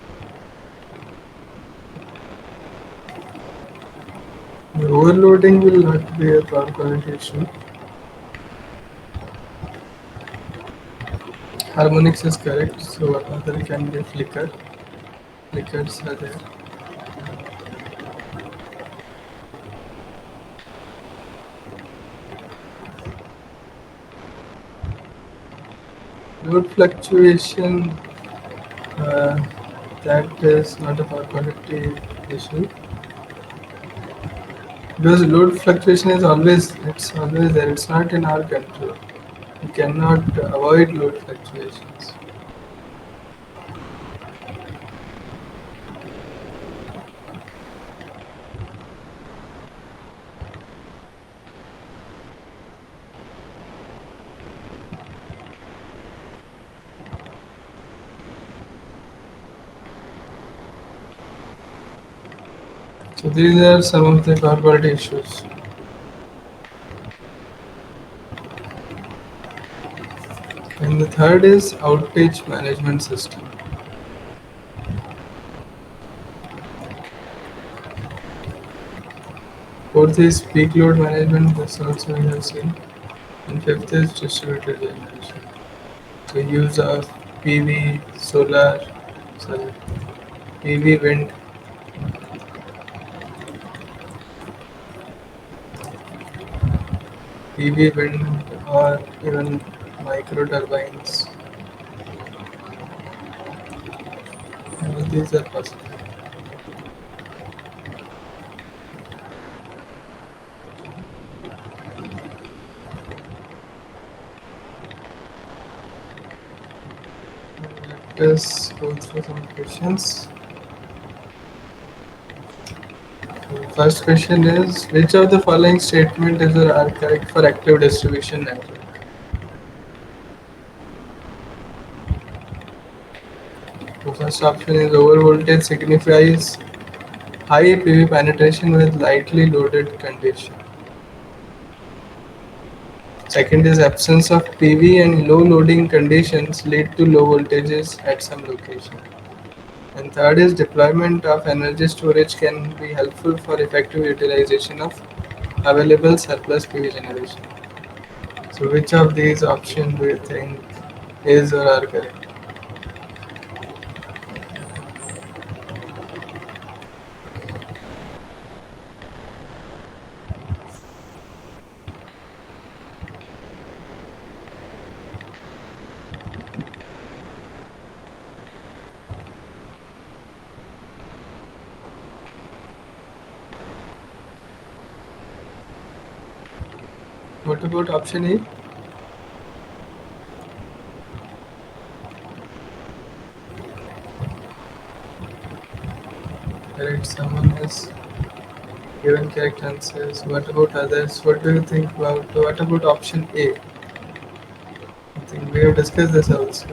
The overloading will not be a power quality issue. Harmonics is correct, so another can be flicker. Flickers are there. Load fluctuation, uh, that is not a power quality issue. Because load fluctuation is always there. It's not in our control. We cannot avoid load fluctuations. So these are some of the power quality issues. And the third is outage management system. Fourth is peak load management. This also we have seen. And fifth is distributed generation. So use of PV, solar, sorry, PV, wind, PV, wind, or even micro turbines. All these are possible. Let us go through some questions. First question is, which of the following statement is are correct for active distribution network? The first option is over voltage signifies high PV penetration with lightly loaded condition. Second is absence of PV and low loading conditions lead to low voltages at some location. And third is deployment of energy storage can be helpful for effective utilization of available surplus PV generation. So which of these options do you think is or are correct? What about option A? Correct, someone has given correct answers. What about others? What do you think about what about option A? I think we have discussed this also.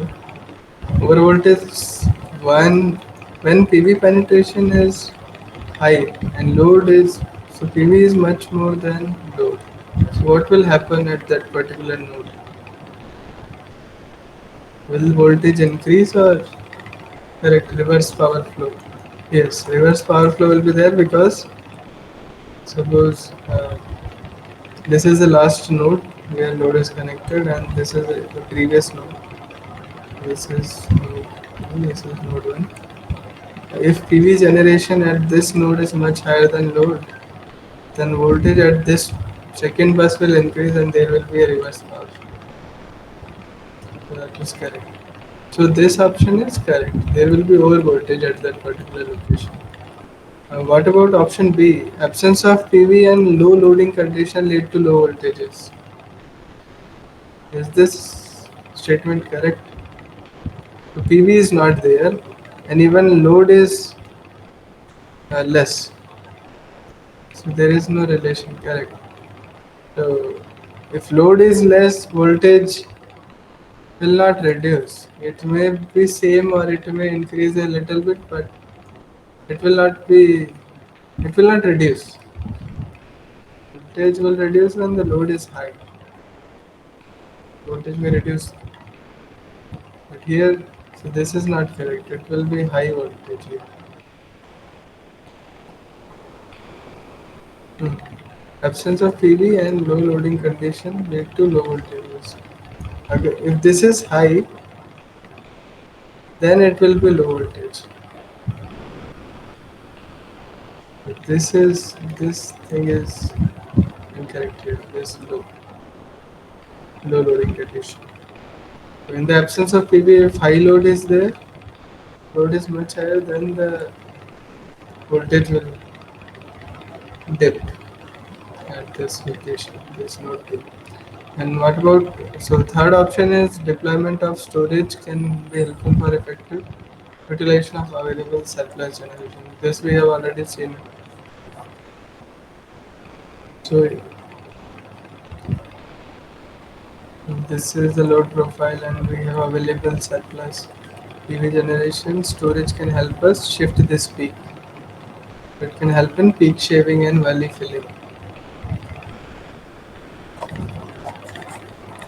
Overvoltage one when PV penetration is high and load is so PV is much more than load. So what will happen at that particular node? Will voltage increase or correct reverse power flow? Yes, reverse power flow will be there because suppose this is the last node where load is connected and this is the previous node. This is node 2, this is node 1. If PV generation at this node is much higher than load, then voltage at this second bus will increase and there will be a reverse power. So that is correct. So this option is correct. There will be over voltage at that particular location. What about option B? Absence of PV and low loading condition lead to low voltages. Is this statement correct? So PV is not there, and even load is less. So there is no relation. Correct. So if load is less, voltage will not reduce. It may be same or it may increase a little bit, but it will not be. It will not reduce. Voltage will reduce when the load is high. Voltage may reduce, but here, so this is not correct. It will be high voltage here. Hmm. Absence of PV and low loading condition lead to low voltages. Okay, if this is high, then it will be low voltage. But this thing is incorrect here. This low loading condition. So in the absence of PV, if high load is there, load is much higher, then the voltage will dip at this location. This node 2. And what about, so third option is deployment of storage can be helpful for effective utilization of available surplus generation. This we have already seen. So this is the load profile and we have available surplus PV generation. Storage can help us shift this peak. It can help in peak shaving and valley filling.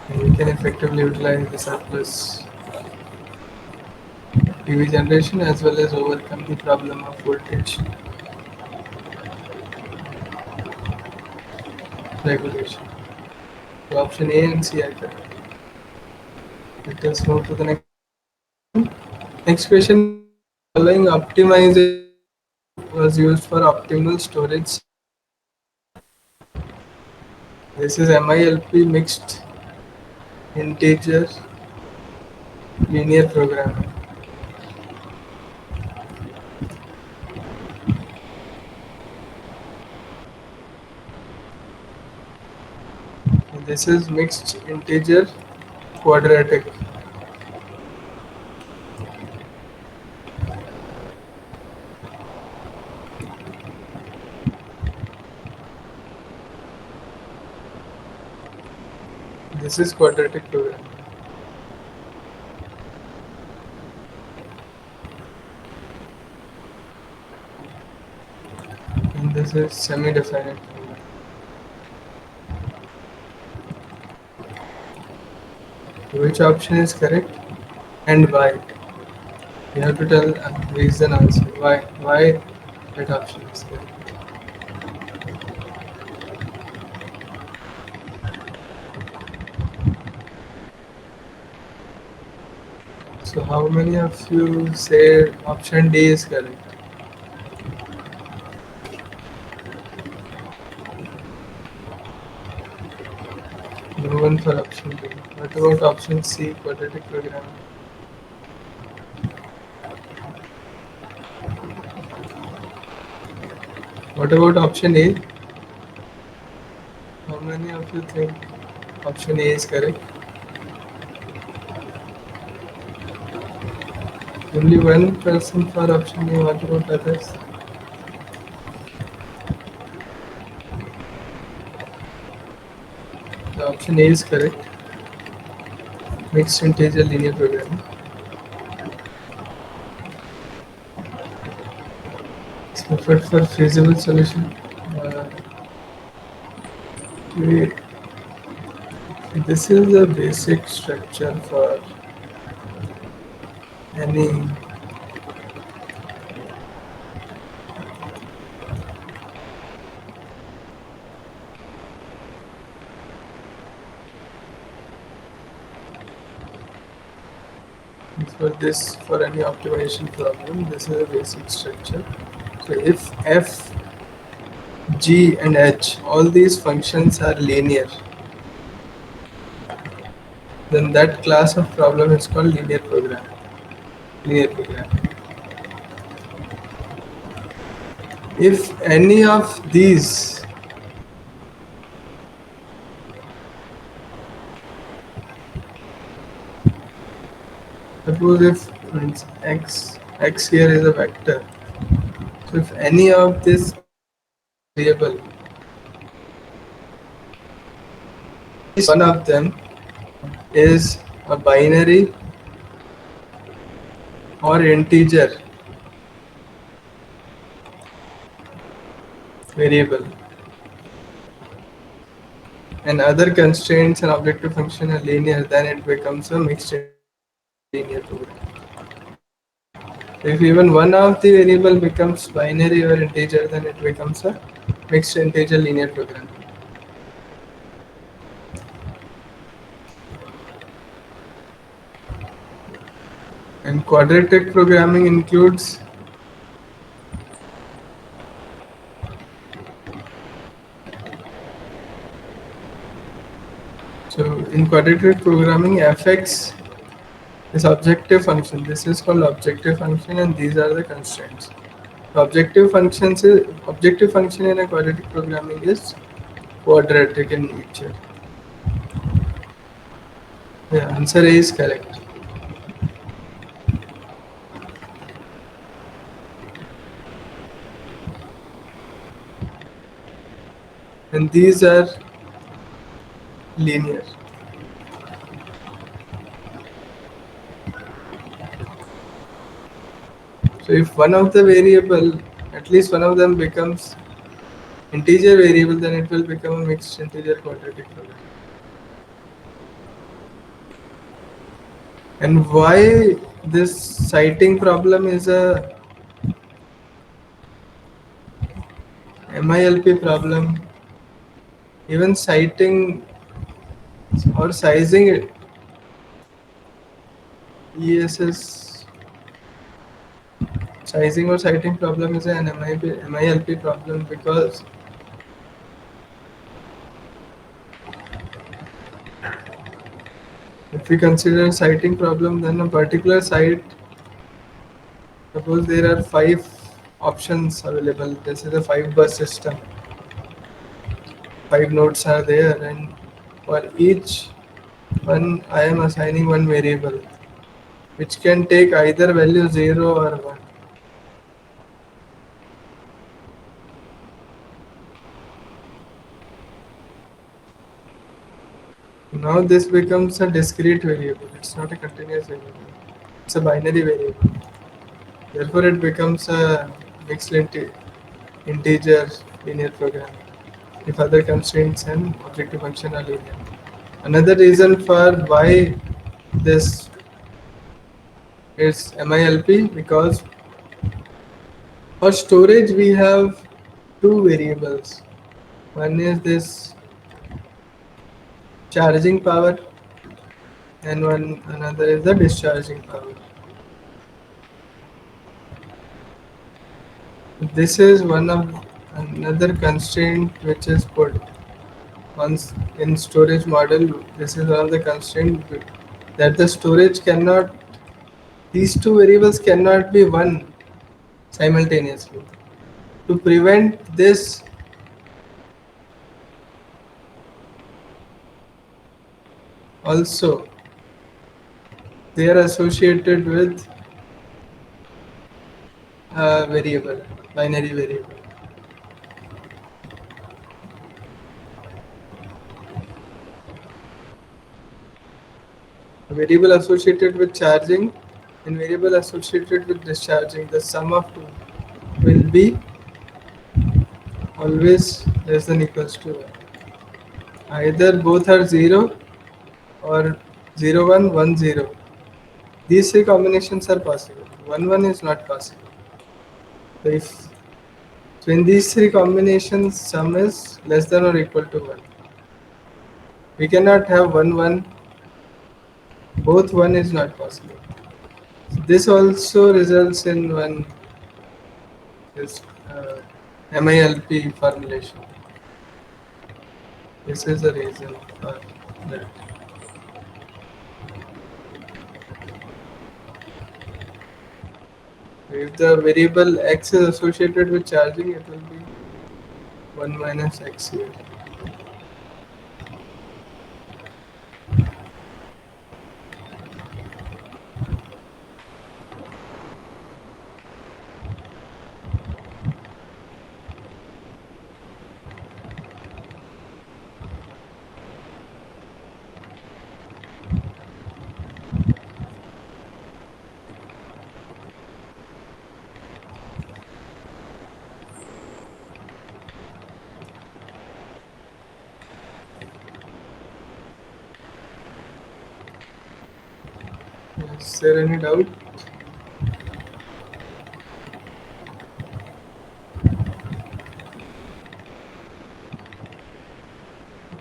And we can effectively utilize the surplus PV generation as well as overcome the problem of voltage regulation. So option A and C are correct. Let us move to the next question. Next question is which of the following optimization was used for optimal storage size? This is MILP mixed integer linear programming. This is mixed integer quadratic. This is quadratic programming. And this is semi-definite programming. Which option is correct and why? You have to tell reason also. Why that option is correct. So how many of you say option D is correct? No one for option D. What about option C, quadratic programming? What about option A? How many of you think option A is correct? Only one person for option A. What about others? The option A is correct. Mixed integer linear programming. So for feasible solution, uh, we, this is the basic structure for any. So this for any optimization problem, this is a basic structure. So if f, g and h, all these functions are linear, then that class of problem is called linear program. Linear program. If any of these, suppose if means x here is a vector, so if any of this x is a variable, at least one of them is a binary or integer variable, and other constraints and objective function are linear, then it becomes a mixed integer linear program. If even one of the variable becomes binary or integer, then it becomes a mixed integer linear program. And quadratic programming includes, so in quadratic programming, fx is objective function. This is called objective function, and these are the constraints. Objective function in a quadratic programming is quadratic in nature. Yeah, answer A is correct. And these are linear. So if one of the variable, at least one of them becomes integer variable, then it will become a mixed integer quadratic program. And why this citing problem is a MILP problem? Even citing or sizing it, ESS sizing or citing problem is an MILP problem, because if we consider citing problem, then a particular site, suppose there are 5 options available. This is a 5 bus system. 5 nodes are there, and for each one, I am assigning one variable, which can take either value 0 or 1. Now this becomes a discrete variable. It's not a continuous variable. It's a binary variable. Therefore, it becomes a mixed integer linear program if other constraints and objective function are linear. Another reason for why this is MILP, because for storage we have 2 variables. One is this charging power, and another is the discharging power. This is one of another constraint which is put once in storage model. This is one of the constraint that the storage cannot, these 2 variables cannot be one simultaneously. To prevent this, also they are associated with a variable, binary variable. A variable associated with charging and variable associated with discharging, the sum of two will be always less than equals to 1. Either both are 0 or 0 1 1 0. These 3 combinations are possible. 1 1 is not possible. So if so in these 3 combinations, sum is less than or equal to 1. We cannot have 1 1. Both 1 is not possible. This also results in one is MILP formulation. This is the reason for that. If the variable x is associated with charging, it will be 1 minus x here. Is there any doubt?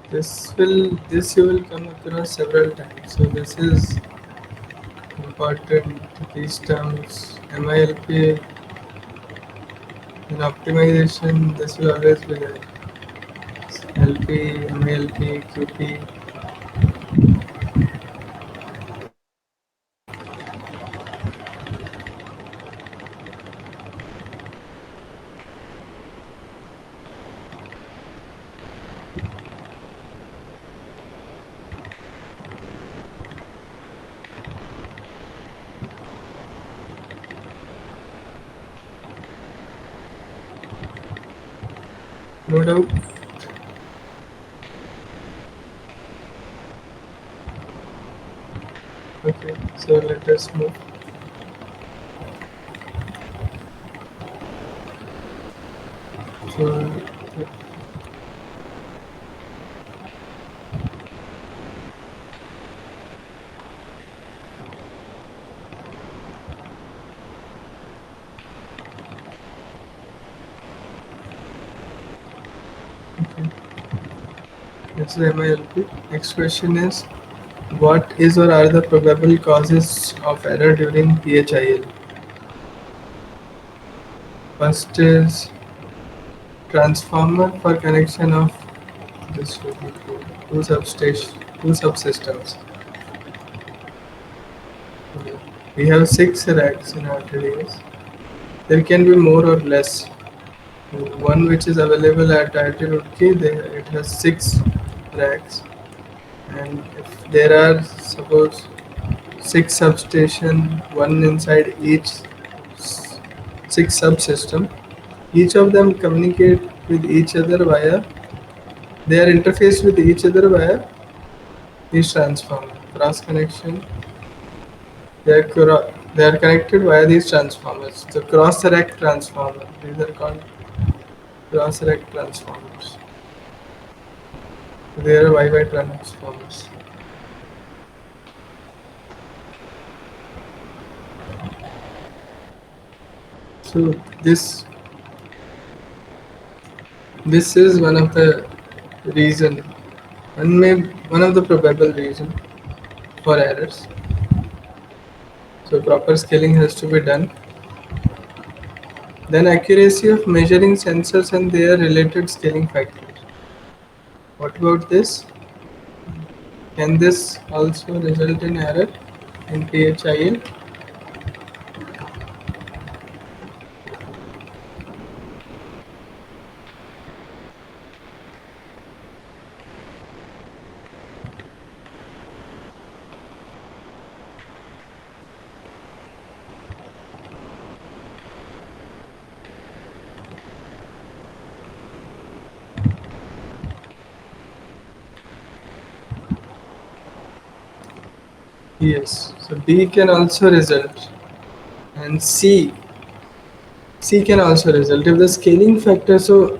This you will come across several times. So this is important. These terms MILP in optimization. This will always be there. LP, MILP, QP. No doubt. Okay. So let us move. So this is MILP. Next question is, what is or are the probable causes of error during PHIL? First is transformer for connection of this will be two subsystems. We have 6 racks in our TDS. There can be more or less. One which is available at IIT Roorkee, it has 6 racks, and if there are suppose 6 substation, one inside each 6 subsystem, each of them communicate with each other via they are interfaced with each other via these transformer cross connection. They are connected via these transformers. The cross rack transformer. These are called cross rack transformers. They are Y transformers. So this is one of the reason, one of the probable reason for errors. So proper scaling has to be done. Then accuracy of measuring sensors and their related scaling factors. What about this? Can this also result in error in PHIL? Yes. So B can also result, and C can also result if the scaling factor. So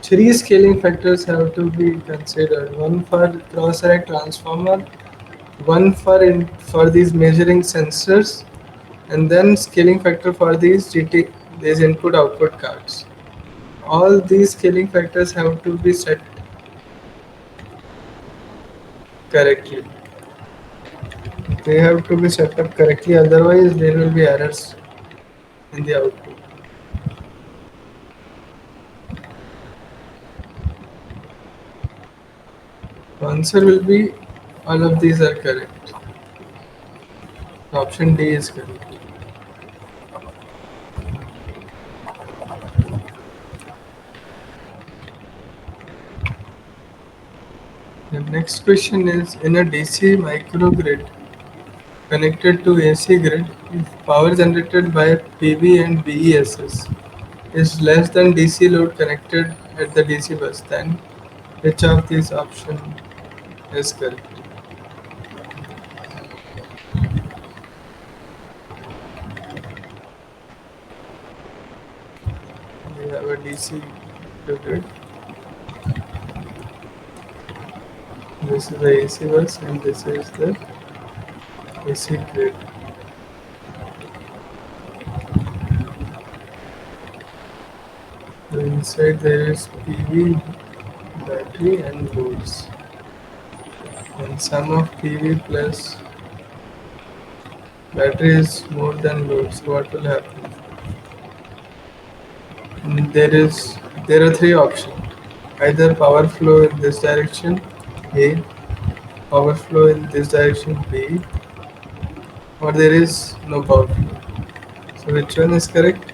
3 scaling factors have to be considered: one for cross-rack transformer, one for these measuring sensors, and then scaling factor for these input-output cards. All these scaling factors have to be set correctly. They have to be set up correctly, otherwise there will be errors in the output. The answer will be all of these are correct. Option D is correct. The next question is, in a DC microgrid connected to AC grid, if power generated by PV and BESS is less than DC load connected at the DC bus, then which of these options is correct? We have a DC grid. This is the AC bus and this is the AC grid. So inside there is PV, battery and loads. And sum of PV plus battery is more than loads. So what will happen? There are three options. Either power flow in this direction, A, power flow in this direction, B, or there is no power flow. So which one is correct?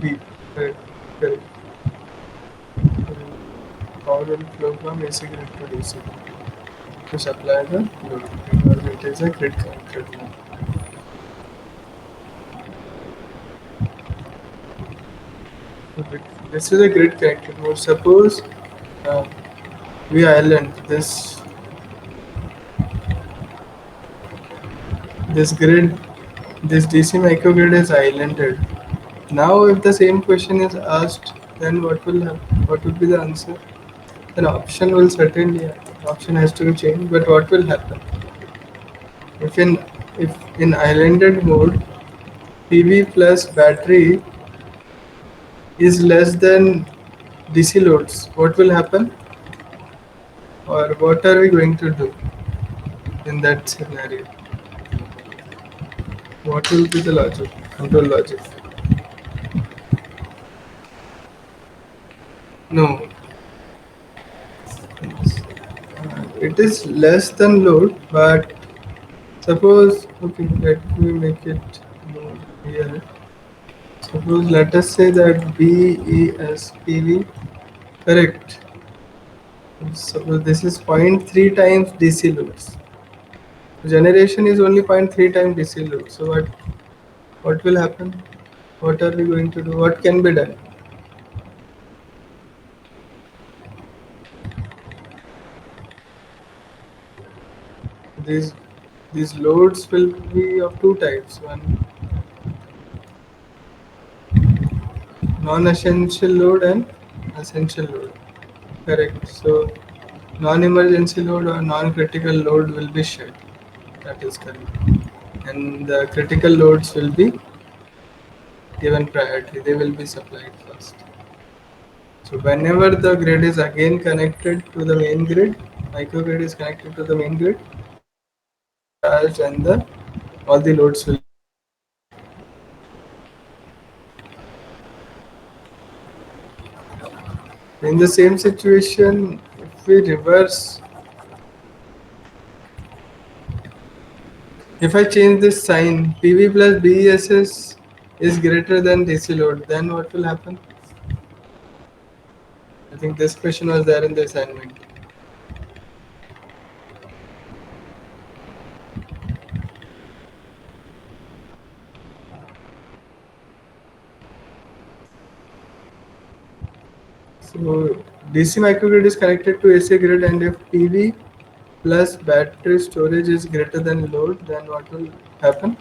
B. Correct. Correct. Power will flow from AC grid to DC to supply the load because it is a grid connected. This is a grid connected mode. Suppose uh, we island this grid, this DC microgrid is islanded. Now, if the same question is asked, then what will be the answer? Then option will certainly option has to be changed. But what will happen if in islanded mode PV plus battery is less than DC loads? What will happen, or what are we going to do in that scenario? What will be the logic? Control logic? No, it is less than load, but suppose, okay, let me make it more clear. Suppose let us say that BESPV, correct. Suppose this is 0.3 times DC loads. Generation is only 0.3 times DC load. So what will happen? What are we going to do? What can be done? These these loads will be of two types. One non-essential load and essential load. Correct. So non-emergency load or non-critical load will be shared. That is correct. And the critical loads will be given priority. They will be supplied first. So whenever the grid is again connected to the main grid, microgrid is connected to the main grid, it will be charged and the all the loads will. In the same situation, if we reverse, if I change this sign, PV plus BESS is greater than DC load, then what will happen? I think this question was there in the assignment. So DC microgrid is connected to AC grid, and if PV plus battery storage is greater than load, then what will happen?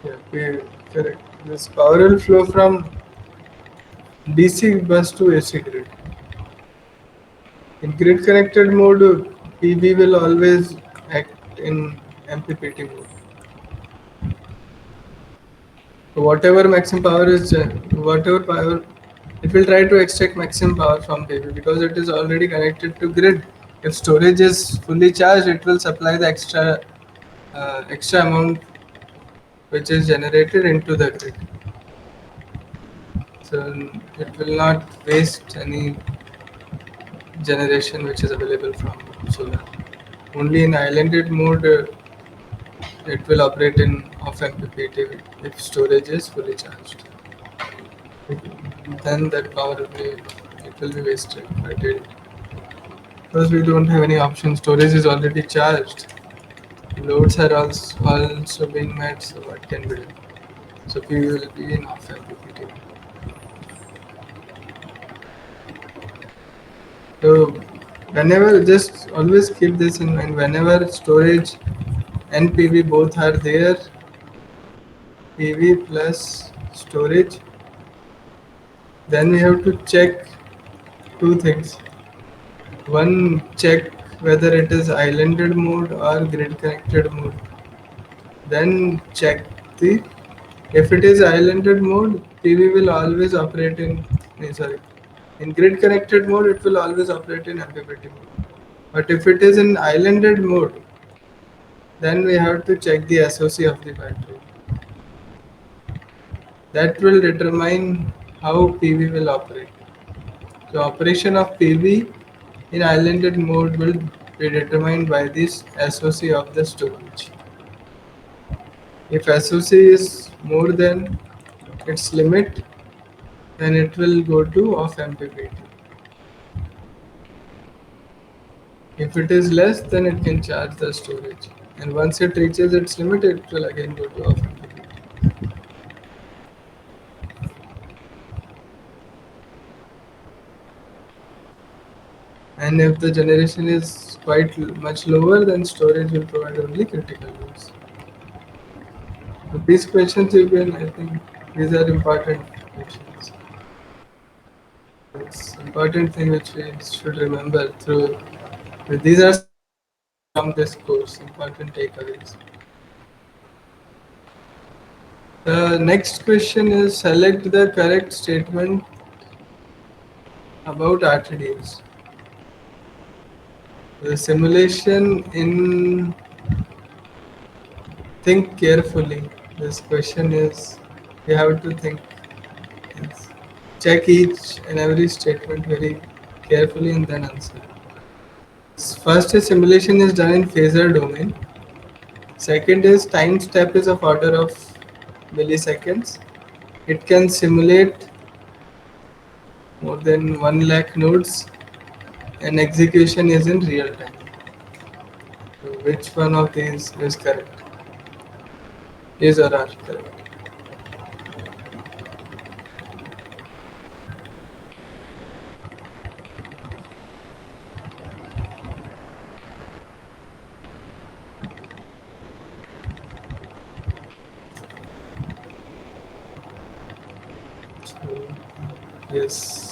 Yeah. Okay, correct. This power will flow from DC bus to AC grid. In grid connected mode, PV will always act in MPPT mode. So whatever maximum power is, whatever power, it will try to extract maximum power from PV because it is already connected to grid. If storage is fully charged, it will supply the extra amount which is generated into the grid. So it will not waste any generation which is available from solar. Only in islanded mode it will operate in off MPPT if storage is fully charged. Then that power will be it will be wasted. But because we don't have any option, storage is already charged. Loads are also being met, so what can be done? So we will be in off MPPT. So whenever just always keep this in mind. Whenever storage and PV both are there, PV plus storage, then we have to check two things. One, check whether it is islanded mode or grid connected mode. Then check the if it is islanded mode, PV will always operate in sorry. In grid connected mode, it will always operate in MPPT mode. But if it is in islanded mode, then we have to check the SOC of the battery. That will determine how PV will operate. So operation of PV in islanded mode will be determined by this SOC of the storage. If SOC is more than its limit, then it will go to off MPPT. If it is less, then it can charge the storage. And once it reaches its limit, it will again go to off MPPT. And if the generation is quite much lower, then storage will provide only critical loads. So these questions you can, I think, these are important questions. It's important thing which we should remember through. These are some takeaways from this course. Important takeaways. The next question is select the correct statement about RTDs. The simulation in think carefully. This question is you have to think. Yes. Check each and every statement very carefully and then answer. First is simulation is done in phasor domain. Second is time step is of order of milliseconds. It can simulate more than 1 lakh nodes and execution is in real time. So which one of these is correct? Is or are correct? So, yes.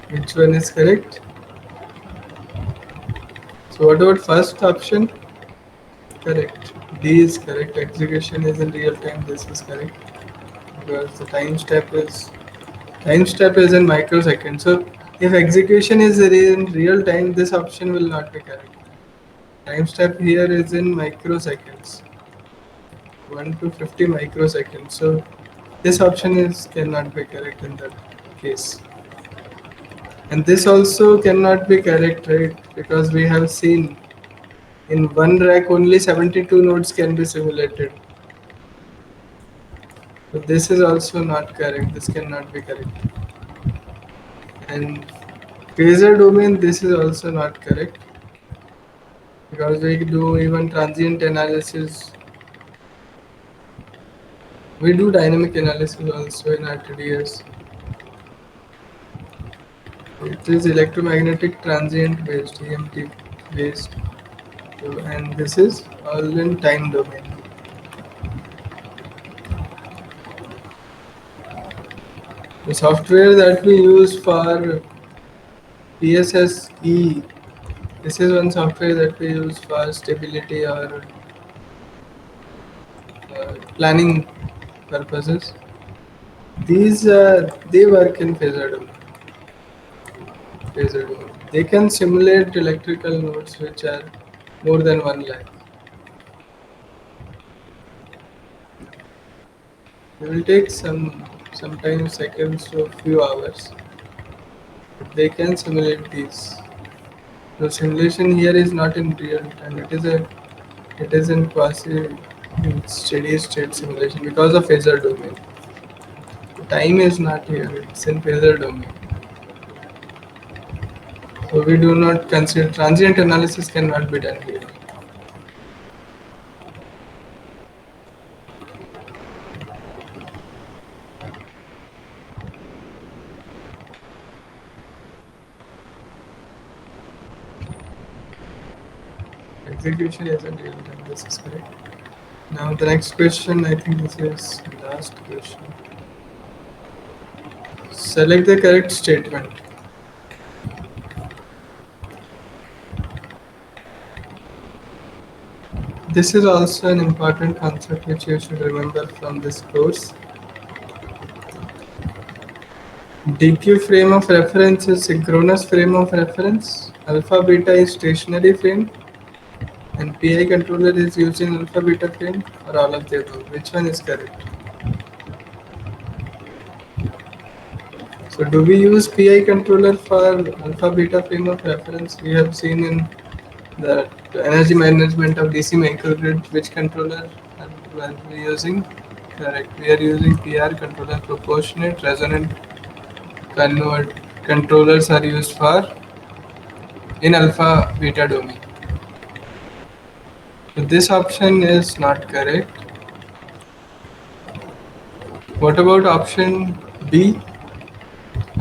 Which one is correct? So what about first option? Correct. D is correct. Execution is in real time. This is correct because the time step is in microseconds. So if execution is in real time, this option will not be correct. Time step here is in microseconds, 1 to 50 microseconds. So this option is cannot be correct in that case. And this also cannot be correct, right? Because we have seen in one rack only 72 nodes can be simulated. So this is also not correct. This cannot be correct. And phasor domain, this is also not correct because we do even transient analysis. We do dynamic analysis also in RTDS. It is electromagnetic transient based, EMT based. So, and this is all in time domain. The software that we use for PSSE, this is one software that we use for stability or planning purposes. These they work in phasor domain. Phasor domain. They can simulate electrical nodes which are more than 1 lakh. It will take sometimes seconds to a few hours. They can simulate these. The simulation here is not in real time. It is in quasi steady state simulation because of phasor domain. Time is not here. It's in phasor domain. So we do not consider transient analysis cannot be done here. Execution is in real time. This is correct. Now the next question. I think this is last question. Select the correct statement. This is also an important concept which you should remember from this course. DQ frame of reference is synchronous frame of reference. Alpha beta is stationary frame. And PI controller is used in alpha beta frame or all of the above. Which one is correct? So do we use PI controller for alpha beta frame of reference? We have seen in the energy management of DC microgrid which controller are we using? Correct. We are using PR controller. Proportionate resonant convert controllers are used for in alpha beta domain. So this option is not correct. What about option B?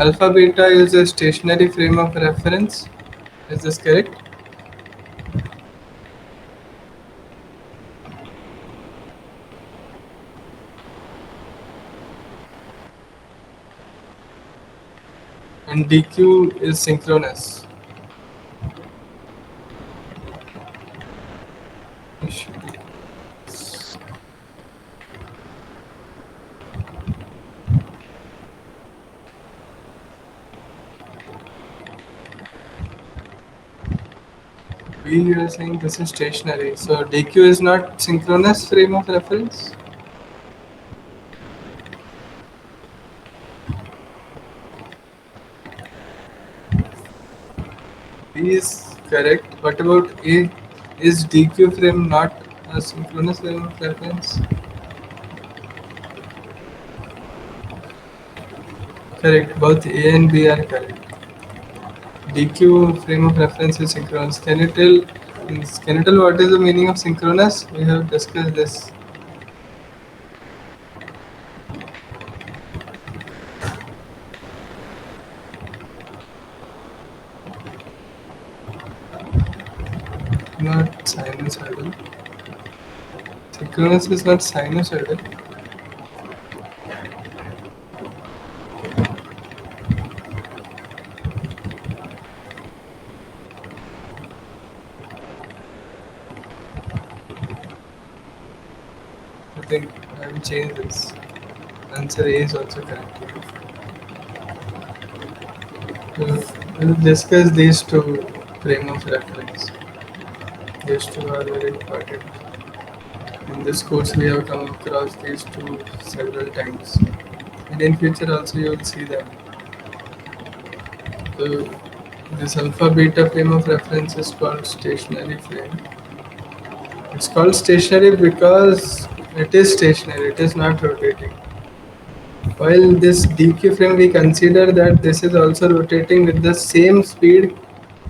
Alpha beta is a stationary frame of reference. Is this correct? And DQ is synchronous. It should be. We are saying this is stationary. So DQ is not synchronous frame of reference. B is correct. What about A? Is DQ frame not a synchronous frame of reference? Correct. Both A and B are correct. DQ frame of reference is synchronous. Can you tell what is the meaning of synchronous? We have discussed this. Not sinusoidal. Synchronous is not sinusoidal. I think I will change this. Answer A is also correct. We'll discuss these two frame of reference. These two are very important. In this course, we have come across these two several times. And in future also you will see them. So this alpha beta frame of reference is called stationary frame. It's called stationary because it is stationary, it is not rotating. While this DQ frame, we consider that this is also rotating with the same speed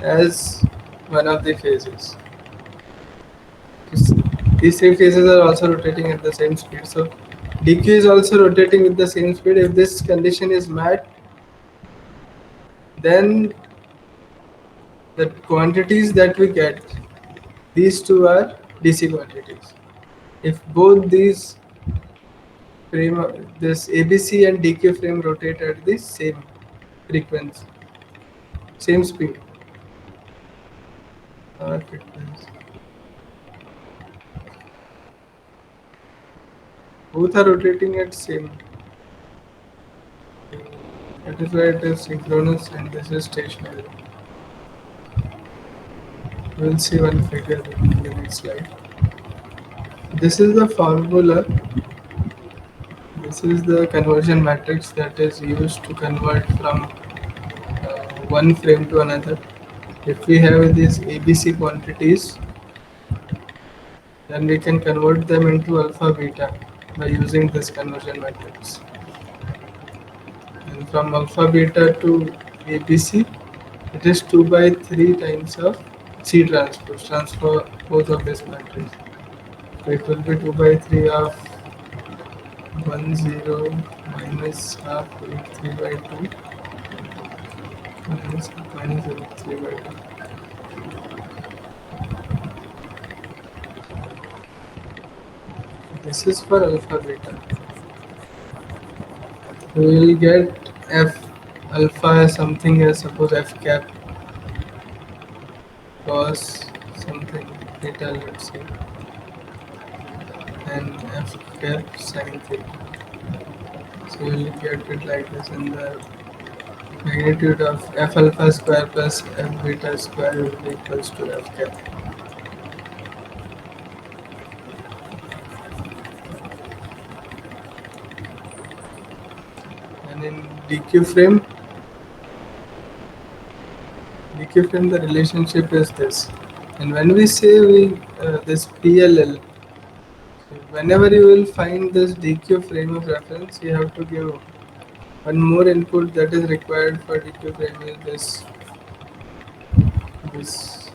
as one of the phases. These three phases are also rotating at the same speed. So DQ is also rotating with the same speed. If this condition is met, then the quantities that we get, these two are DC quantities. If both these frame, this ABC and DQ frame rotate at the same frequency, same speed or frequency. Both are rotating at same. That is why it is synchronous and this is stationary. We'll see one figure in the next slide. This is the formula. This is the conversion matrix that is used to convert from one frame to another. If we have these ABC quantities, then we can convert them into alpha beta by using this conversion matrix. And from alpha beta to ABC, it is 2 by 3 times of C transpose, transfer both of this matrix. So it will be 2 by 3 of 1 0 minus half 3 by 2 minus 3 by 2. This is for alpha beta. We will get f alpha as something as suppose f cap cos something theta, let's say, and f cap sin theta. So you will get it like this, and the magnitude of f alpha square plus f beta square will be equals to f cap. And in DQ frame the relationship is this. And when we say this PLL, whenever you will find this DQ frame of reference, you have to give one more input that is required for DQ frame is this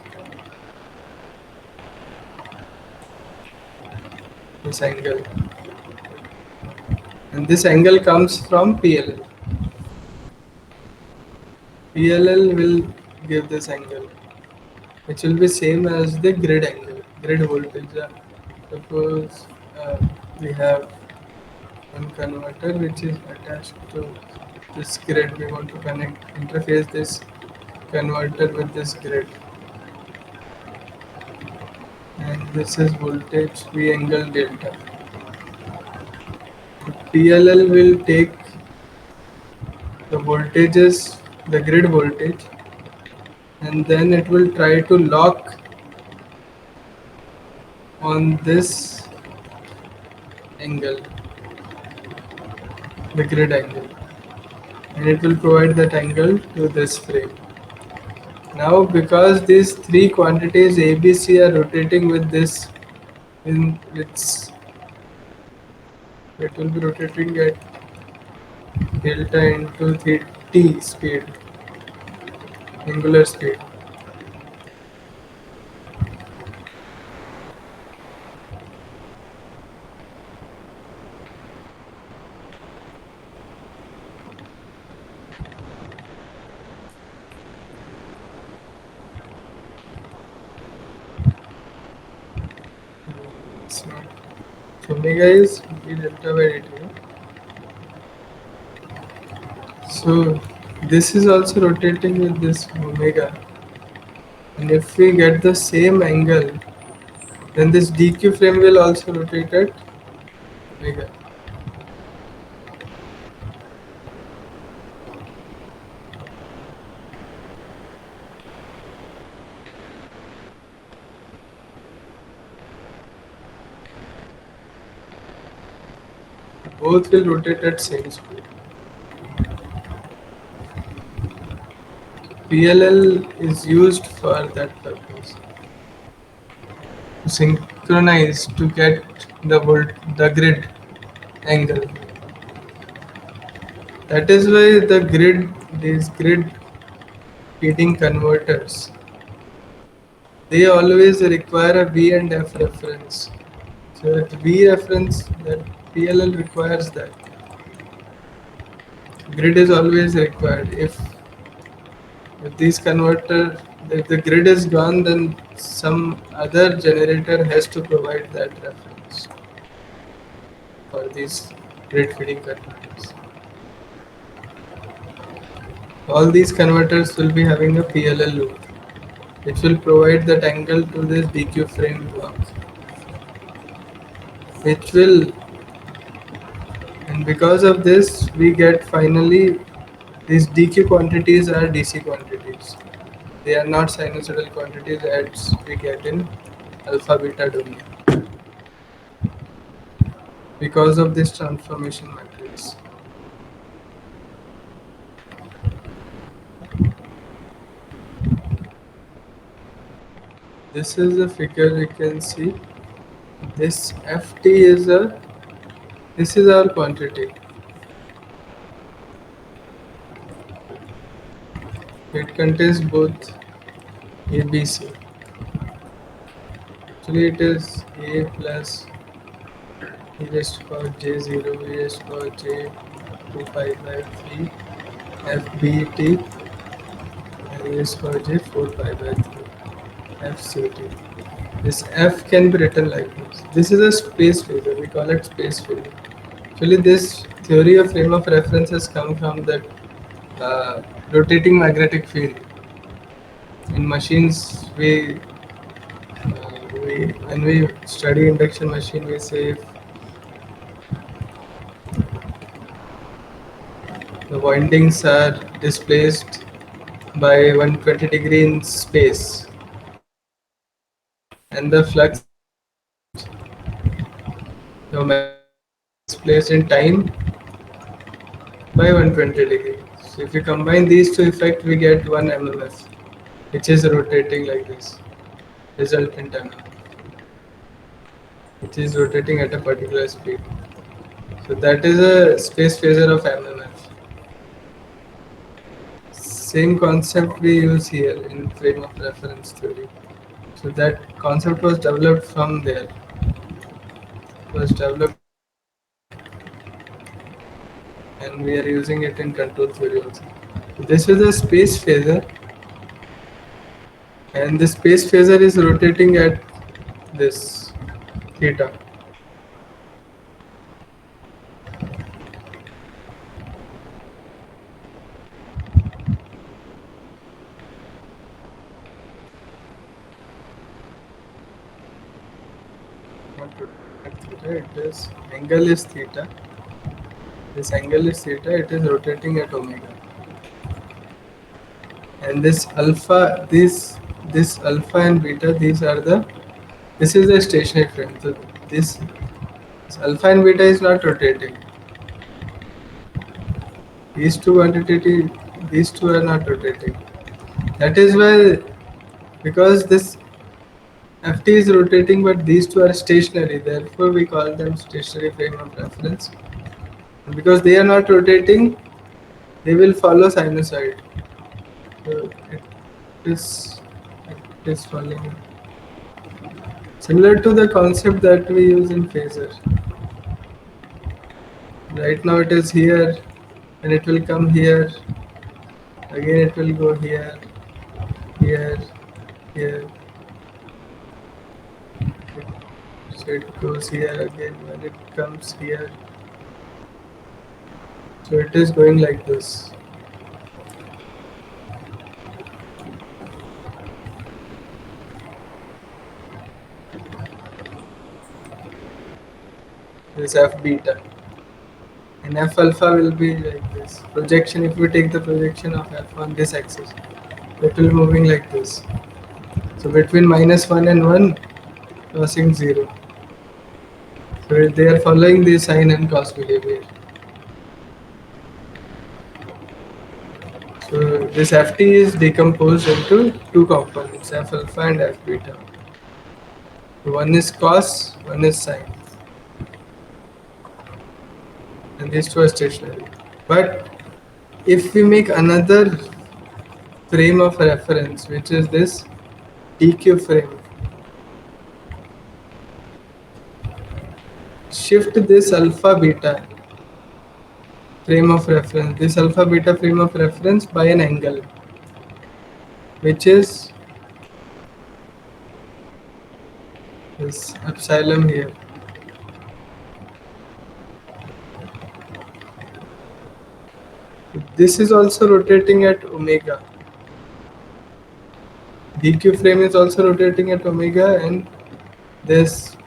this angle, and this angle comes from PLL. PLL will give this angle, which will be same as the grid angle, grid voltage. Suppose we have one converter which is attached to this grid. We want to interface this converter with this grid, and this is voltage V angle delta. PLL will take the voltages, the grid voltage, and then it will try to lock on this angle, the grid angle, and it will provide that angle to this frame. Now, because these three quantities ABC are rotating with this, in its, it will be rotating at delta into the t speed, angular speed. So omega is d delta by dt. So this is also rotating with this omega, and if we get the same angle, then this DQ frame will also rotate at omega. Both will rotate at same speed. PLL is used for that purpose, to synchronize, to get the grid angle. That is why these grid feeding converters, they always require a V and F reference. So that V reference, that PLL requires that. Grid is always required. If these converter, if the grid is gone, then some other generator has to provide that reference for these grid feeding converters. All these converters will be having a PLL loop, which will provide that angle to this DQ frame block, which will, and because of this, we get finally these DQ quantities are DC quantities. They are not sinusoidal quantities as we get in alpha beta domain because of this transformation matrix. This is a figure you can see. This Ft is a, this is our quantity. It contains both A, B, C. Actually, it is A plus e raised to power j0, e raised to power j 2 pi by 3 FBT and e raised to power j 4 pi by 3 FCT. This F can be written like this. This is a space phasor. We call it space phasor. Actually, this theory of frame of reference has come from that uh, rotating magnetic field. In machines, we when we study induction machine, we say if the windings are displaced by 120 degree in space, and the flux is the magnetic field is displaced in time by 120 degree. So if you combine these two effects, we get one MMF, which is rotating like this, resultant MMF, which is rotating at a particular speed. So that is a space phasor of MMF. Same concept we use here in frame of reference theory. So that concept was developed from there. It was developed and we are using it in control theory also. This is a space phasor, and the space phasor is rotating at this theta. Not rotating at theta, it is angle is theta. This angle is theta, it is rotating at omega. And this alpha and beta, these are the, this is the stationary frame. So this alpha and beta is not rotating. These two quantity, these two are not rotating. That is why, because this Ft is rotating, but these two are stationary. Therefore, we call them stationary frame of reference. And because they are not rotating, they will follow sinusoid. So is it is following similar to the concept that we use in phasor. Right now it is here, and it will come here. Again, it will go here, here, here. So it goes here again when it comes here. So it is going like this. This F beta. And F alpha will be like this. Projection, if we take the projection of F on this axis, it will be moving like this. So between -1 and 1, crossing 0. So they are following the sine and cos behavior. So this Ft is decomposed into two components, F alpha and F beta. One is cos, one is sine, and these two are stationary. But if we make another frame of reference, which is this DQ frame, shift this alpha beta frame of reference, this alpha beta frame of reference by an angle, which is this epsilon here. This is also rotating at omega. DQ frame is also rotating at omega, and this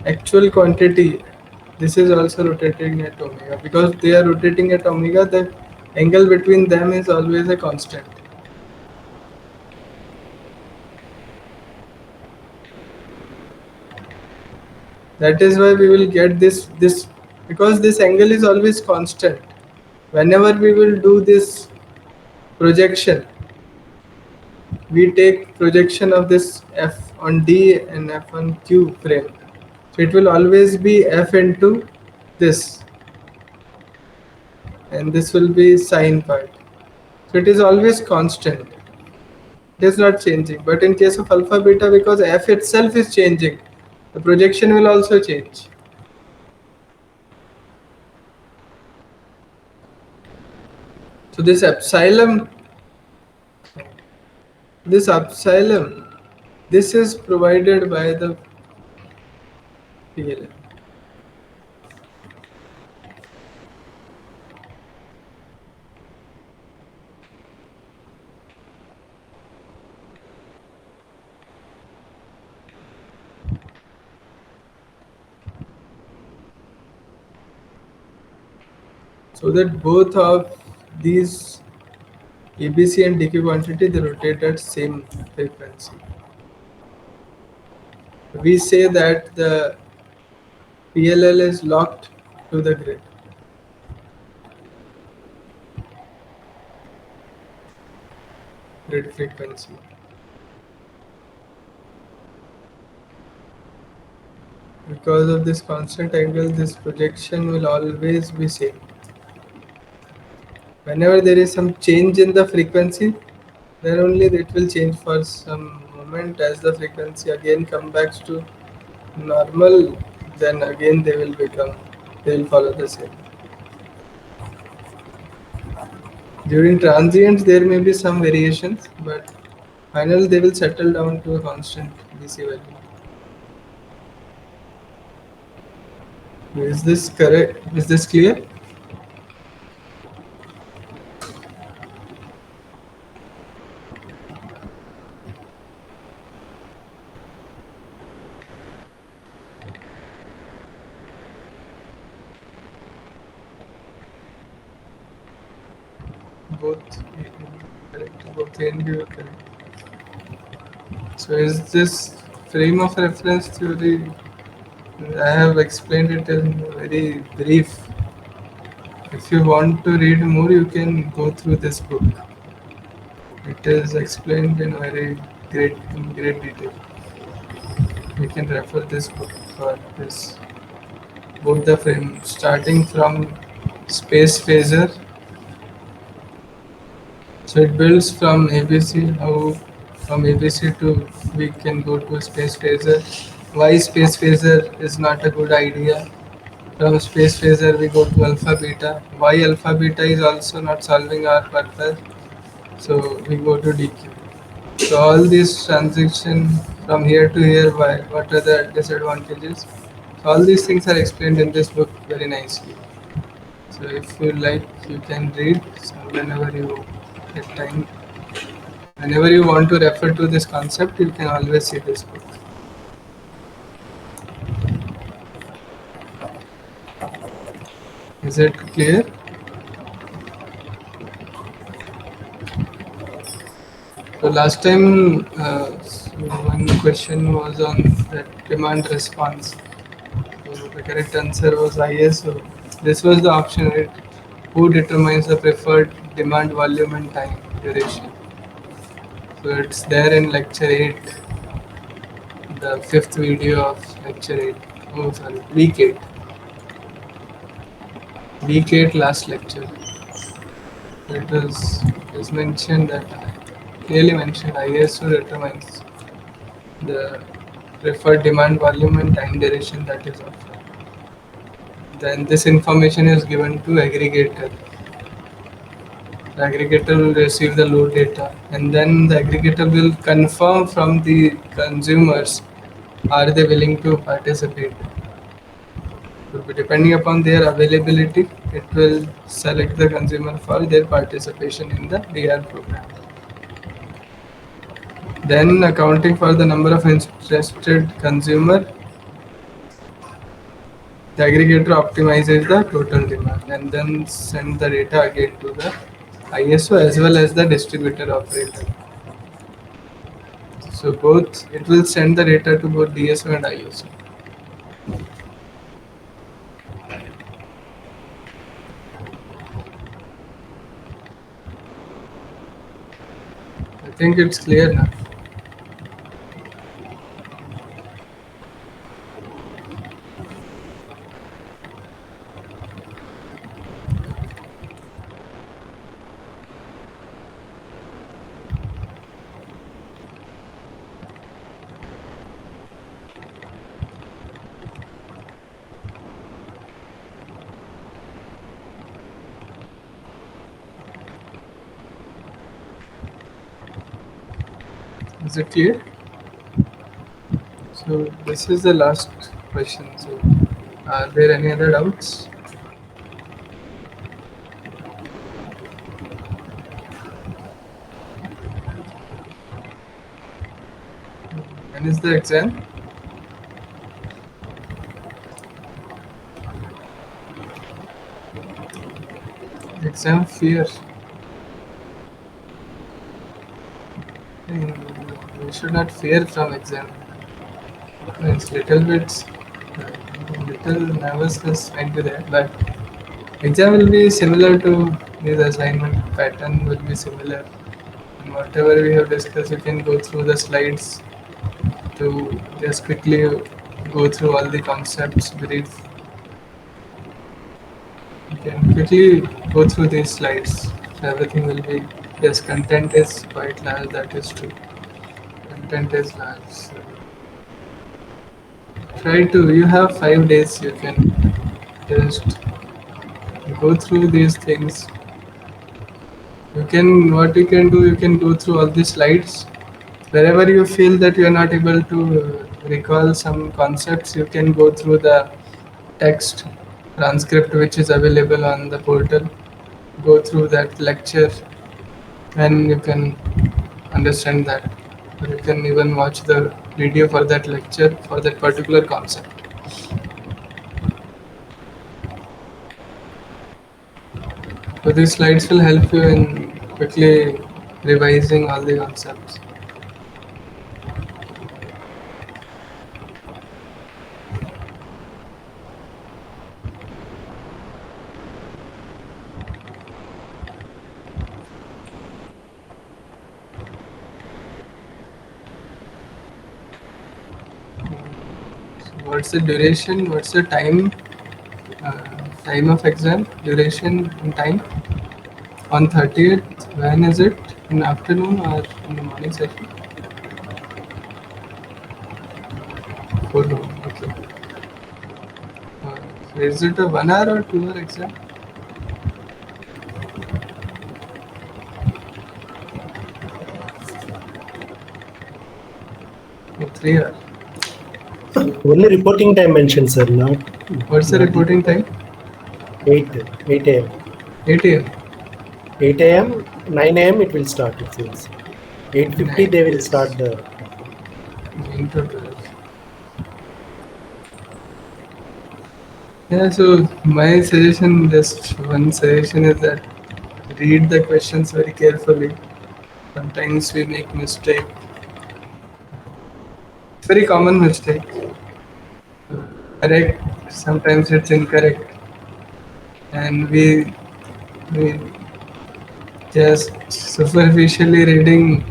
actual quantity, this is also rotating at omega. Because they are rotating at omega, the angle between them is always a constant. That is why we will get this because this angle is always constant. Whenever we will do this projection, we take projection of this f on D and f on Q frame. So it will always be f into this, and this will be sine part. So it is always constant. It is not changing. But in case of alpha beta, because f itself is changing, the projection will also change. So this epsilon, this is provided by the PLL. So that both of these ABC and DQ quantity, they rotate at same frequency. We say that the PLL is locked to the grid frequency. Because of this constant angle, this projection will always be same. Whenever there is some change in the frequency, then only it will change for some moment. As the frequency again come back to normal, then again they will follow the same. During transients, there may be some variations, but finally they will settle down to a constant DC value. Is this correct? Is this clear? Both correct. Both A and B are correct. So is this frame of reference theory? I have explained it in very brief. If you want to read more, you can go through this book. It is explained in great detail. You can refer this book for this both the frame, starting from space phaser. So it builds from ABC. How from ABC to we can go to space phaser. Why space phaser is not a good idea? From space phaser we go to alpha beta. Why alpha beta is also not solving our purpose? So we go to DQ. So all these transition from here to here, why? What are the disadvantages? So all these things are explained in this book very nicely. So if you like, you can read. So whenever you get time, whenever you want to refer to this concept, you can always see this book. Is it clear? So last time, one question was on that demand response. So the correct answer was IS. So this was the option, right? Who determines the preferred demand volume and time duration? So it's there in lecture 8, the fifth video of lecture 8. Oh, sorry, week 8. Week 8 last lecture. It is mentioned that clearly mentioned ISO determines the preferred demand volume and time duration that is offered. Then this information is given to aggregator. The aggregator will receive the load data, and then the aggregator will confirm from the consumers are they willing to participate. So depending upon their availability, it will select the consumer for their participation in the DR program. Then accounting for the number of interested consumer, the aggregator optimizes the total demand and then send the data again to the ISO as well as the distributor operator. So both it will send the data to both DSO and ISO. I think it's clear now. Is it clear? So this is the last question. So are there any other doubts? When is the exam? Exam fear. We should not fear from exam. It's little nervousness might be there, but exam will be similar to this assignment pattern will be similar. And whatever we have discussed, you can go through the slides to just quickly go through all the concepts brief. You can quickly go through these slides. So everything will be yes. Content is quite large. That is true. Content is large. So try to. You have 5 days. You can just go through these things. You can what you can do. You can go through all the slides. Wherever you feel that you are not able to recall some concepts, you can go through the text transcript which is available on the portal. Go through that lecture and you can understand that. Or you can even watch the video for that lecture for that particular concept. So these slides will help you in quickly revising all the concepts. So what's the duration? What's the time? Time of exam? Duration and time? On 30th, when is it? In the afternoon or in the morning session? For noon, okay. So is it a 1 hour or 2 hour exam? Or 3 hour? Only reporting time mentioned, sir. Not. What's the not reporting time? 8 a.m. 8 a.m. 8 a.m. 9 a.m. it will start. It says 8:50 9, they will yes. start the. 9 to 12. Yeah, so my suggestion, just one suggestion is that read the questions very carefully. Sometimes we make mistake. Very common mistake. Correct. Sometimes it's incorrect, and we just superficially reading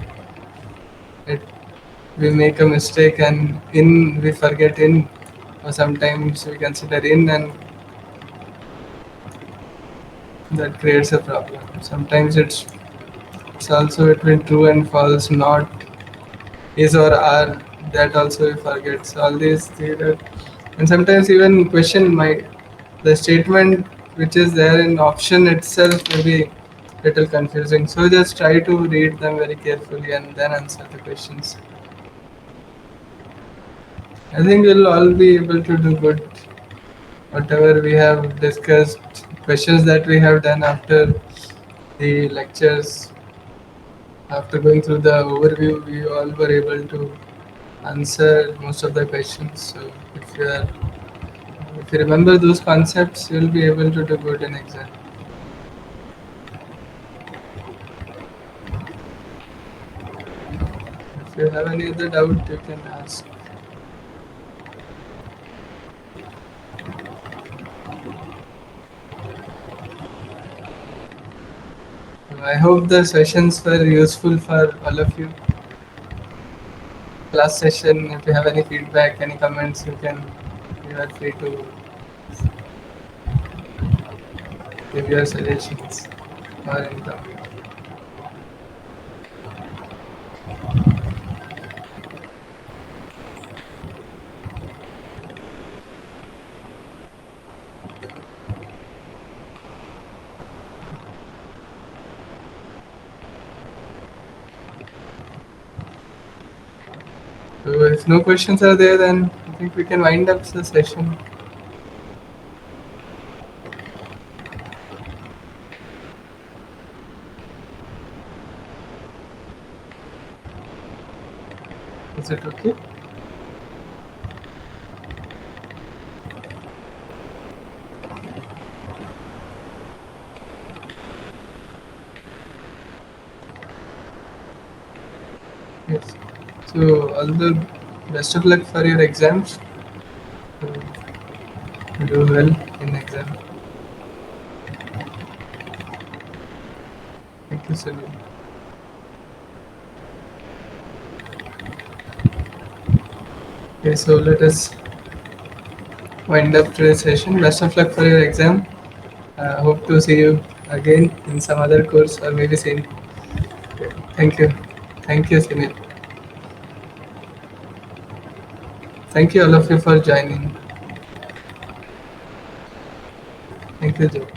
it. We make a mistake, and in we forget in, or sometimes we consider in, and that creates a problem. Sometimes it's also between true and false, not is or are, that also we forget. So all these things, and sometimes even question my the statement which is there in option itself may be little confusing. So just try to read them very carefully and then answer the questions. I think we'll all be able to do good. Whatever we have discussed, questions that we have done after the lectures, after going through the overview, we all were able to answer most of the questions. So if you remember those concepts, you'll be able to do good in exam. If you have any other doubt, you can ask. I hope the sessions were useful for all of you. Last session, if you have any feedback, any comments, you are free to give your suggestions or any comment. So if no questions are there, then I think we can wind up the session. Is it okay? Yes. So all the best of luck for your exams. Do well in exam. Thank you, Sunil. Okay, so let us wind up today's session. Best of luck for your exam. Hope to see you again in some other course or maybe same. Okay. Thank you. Thank you, Sunil. Thank you all of you for joining. Thank you, Joe.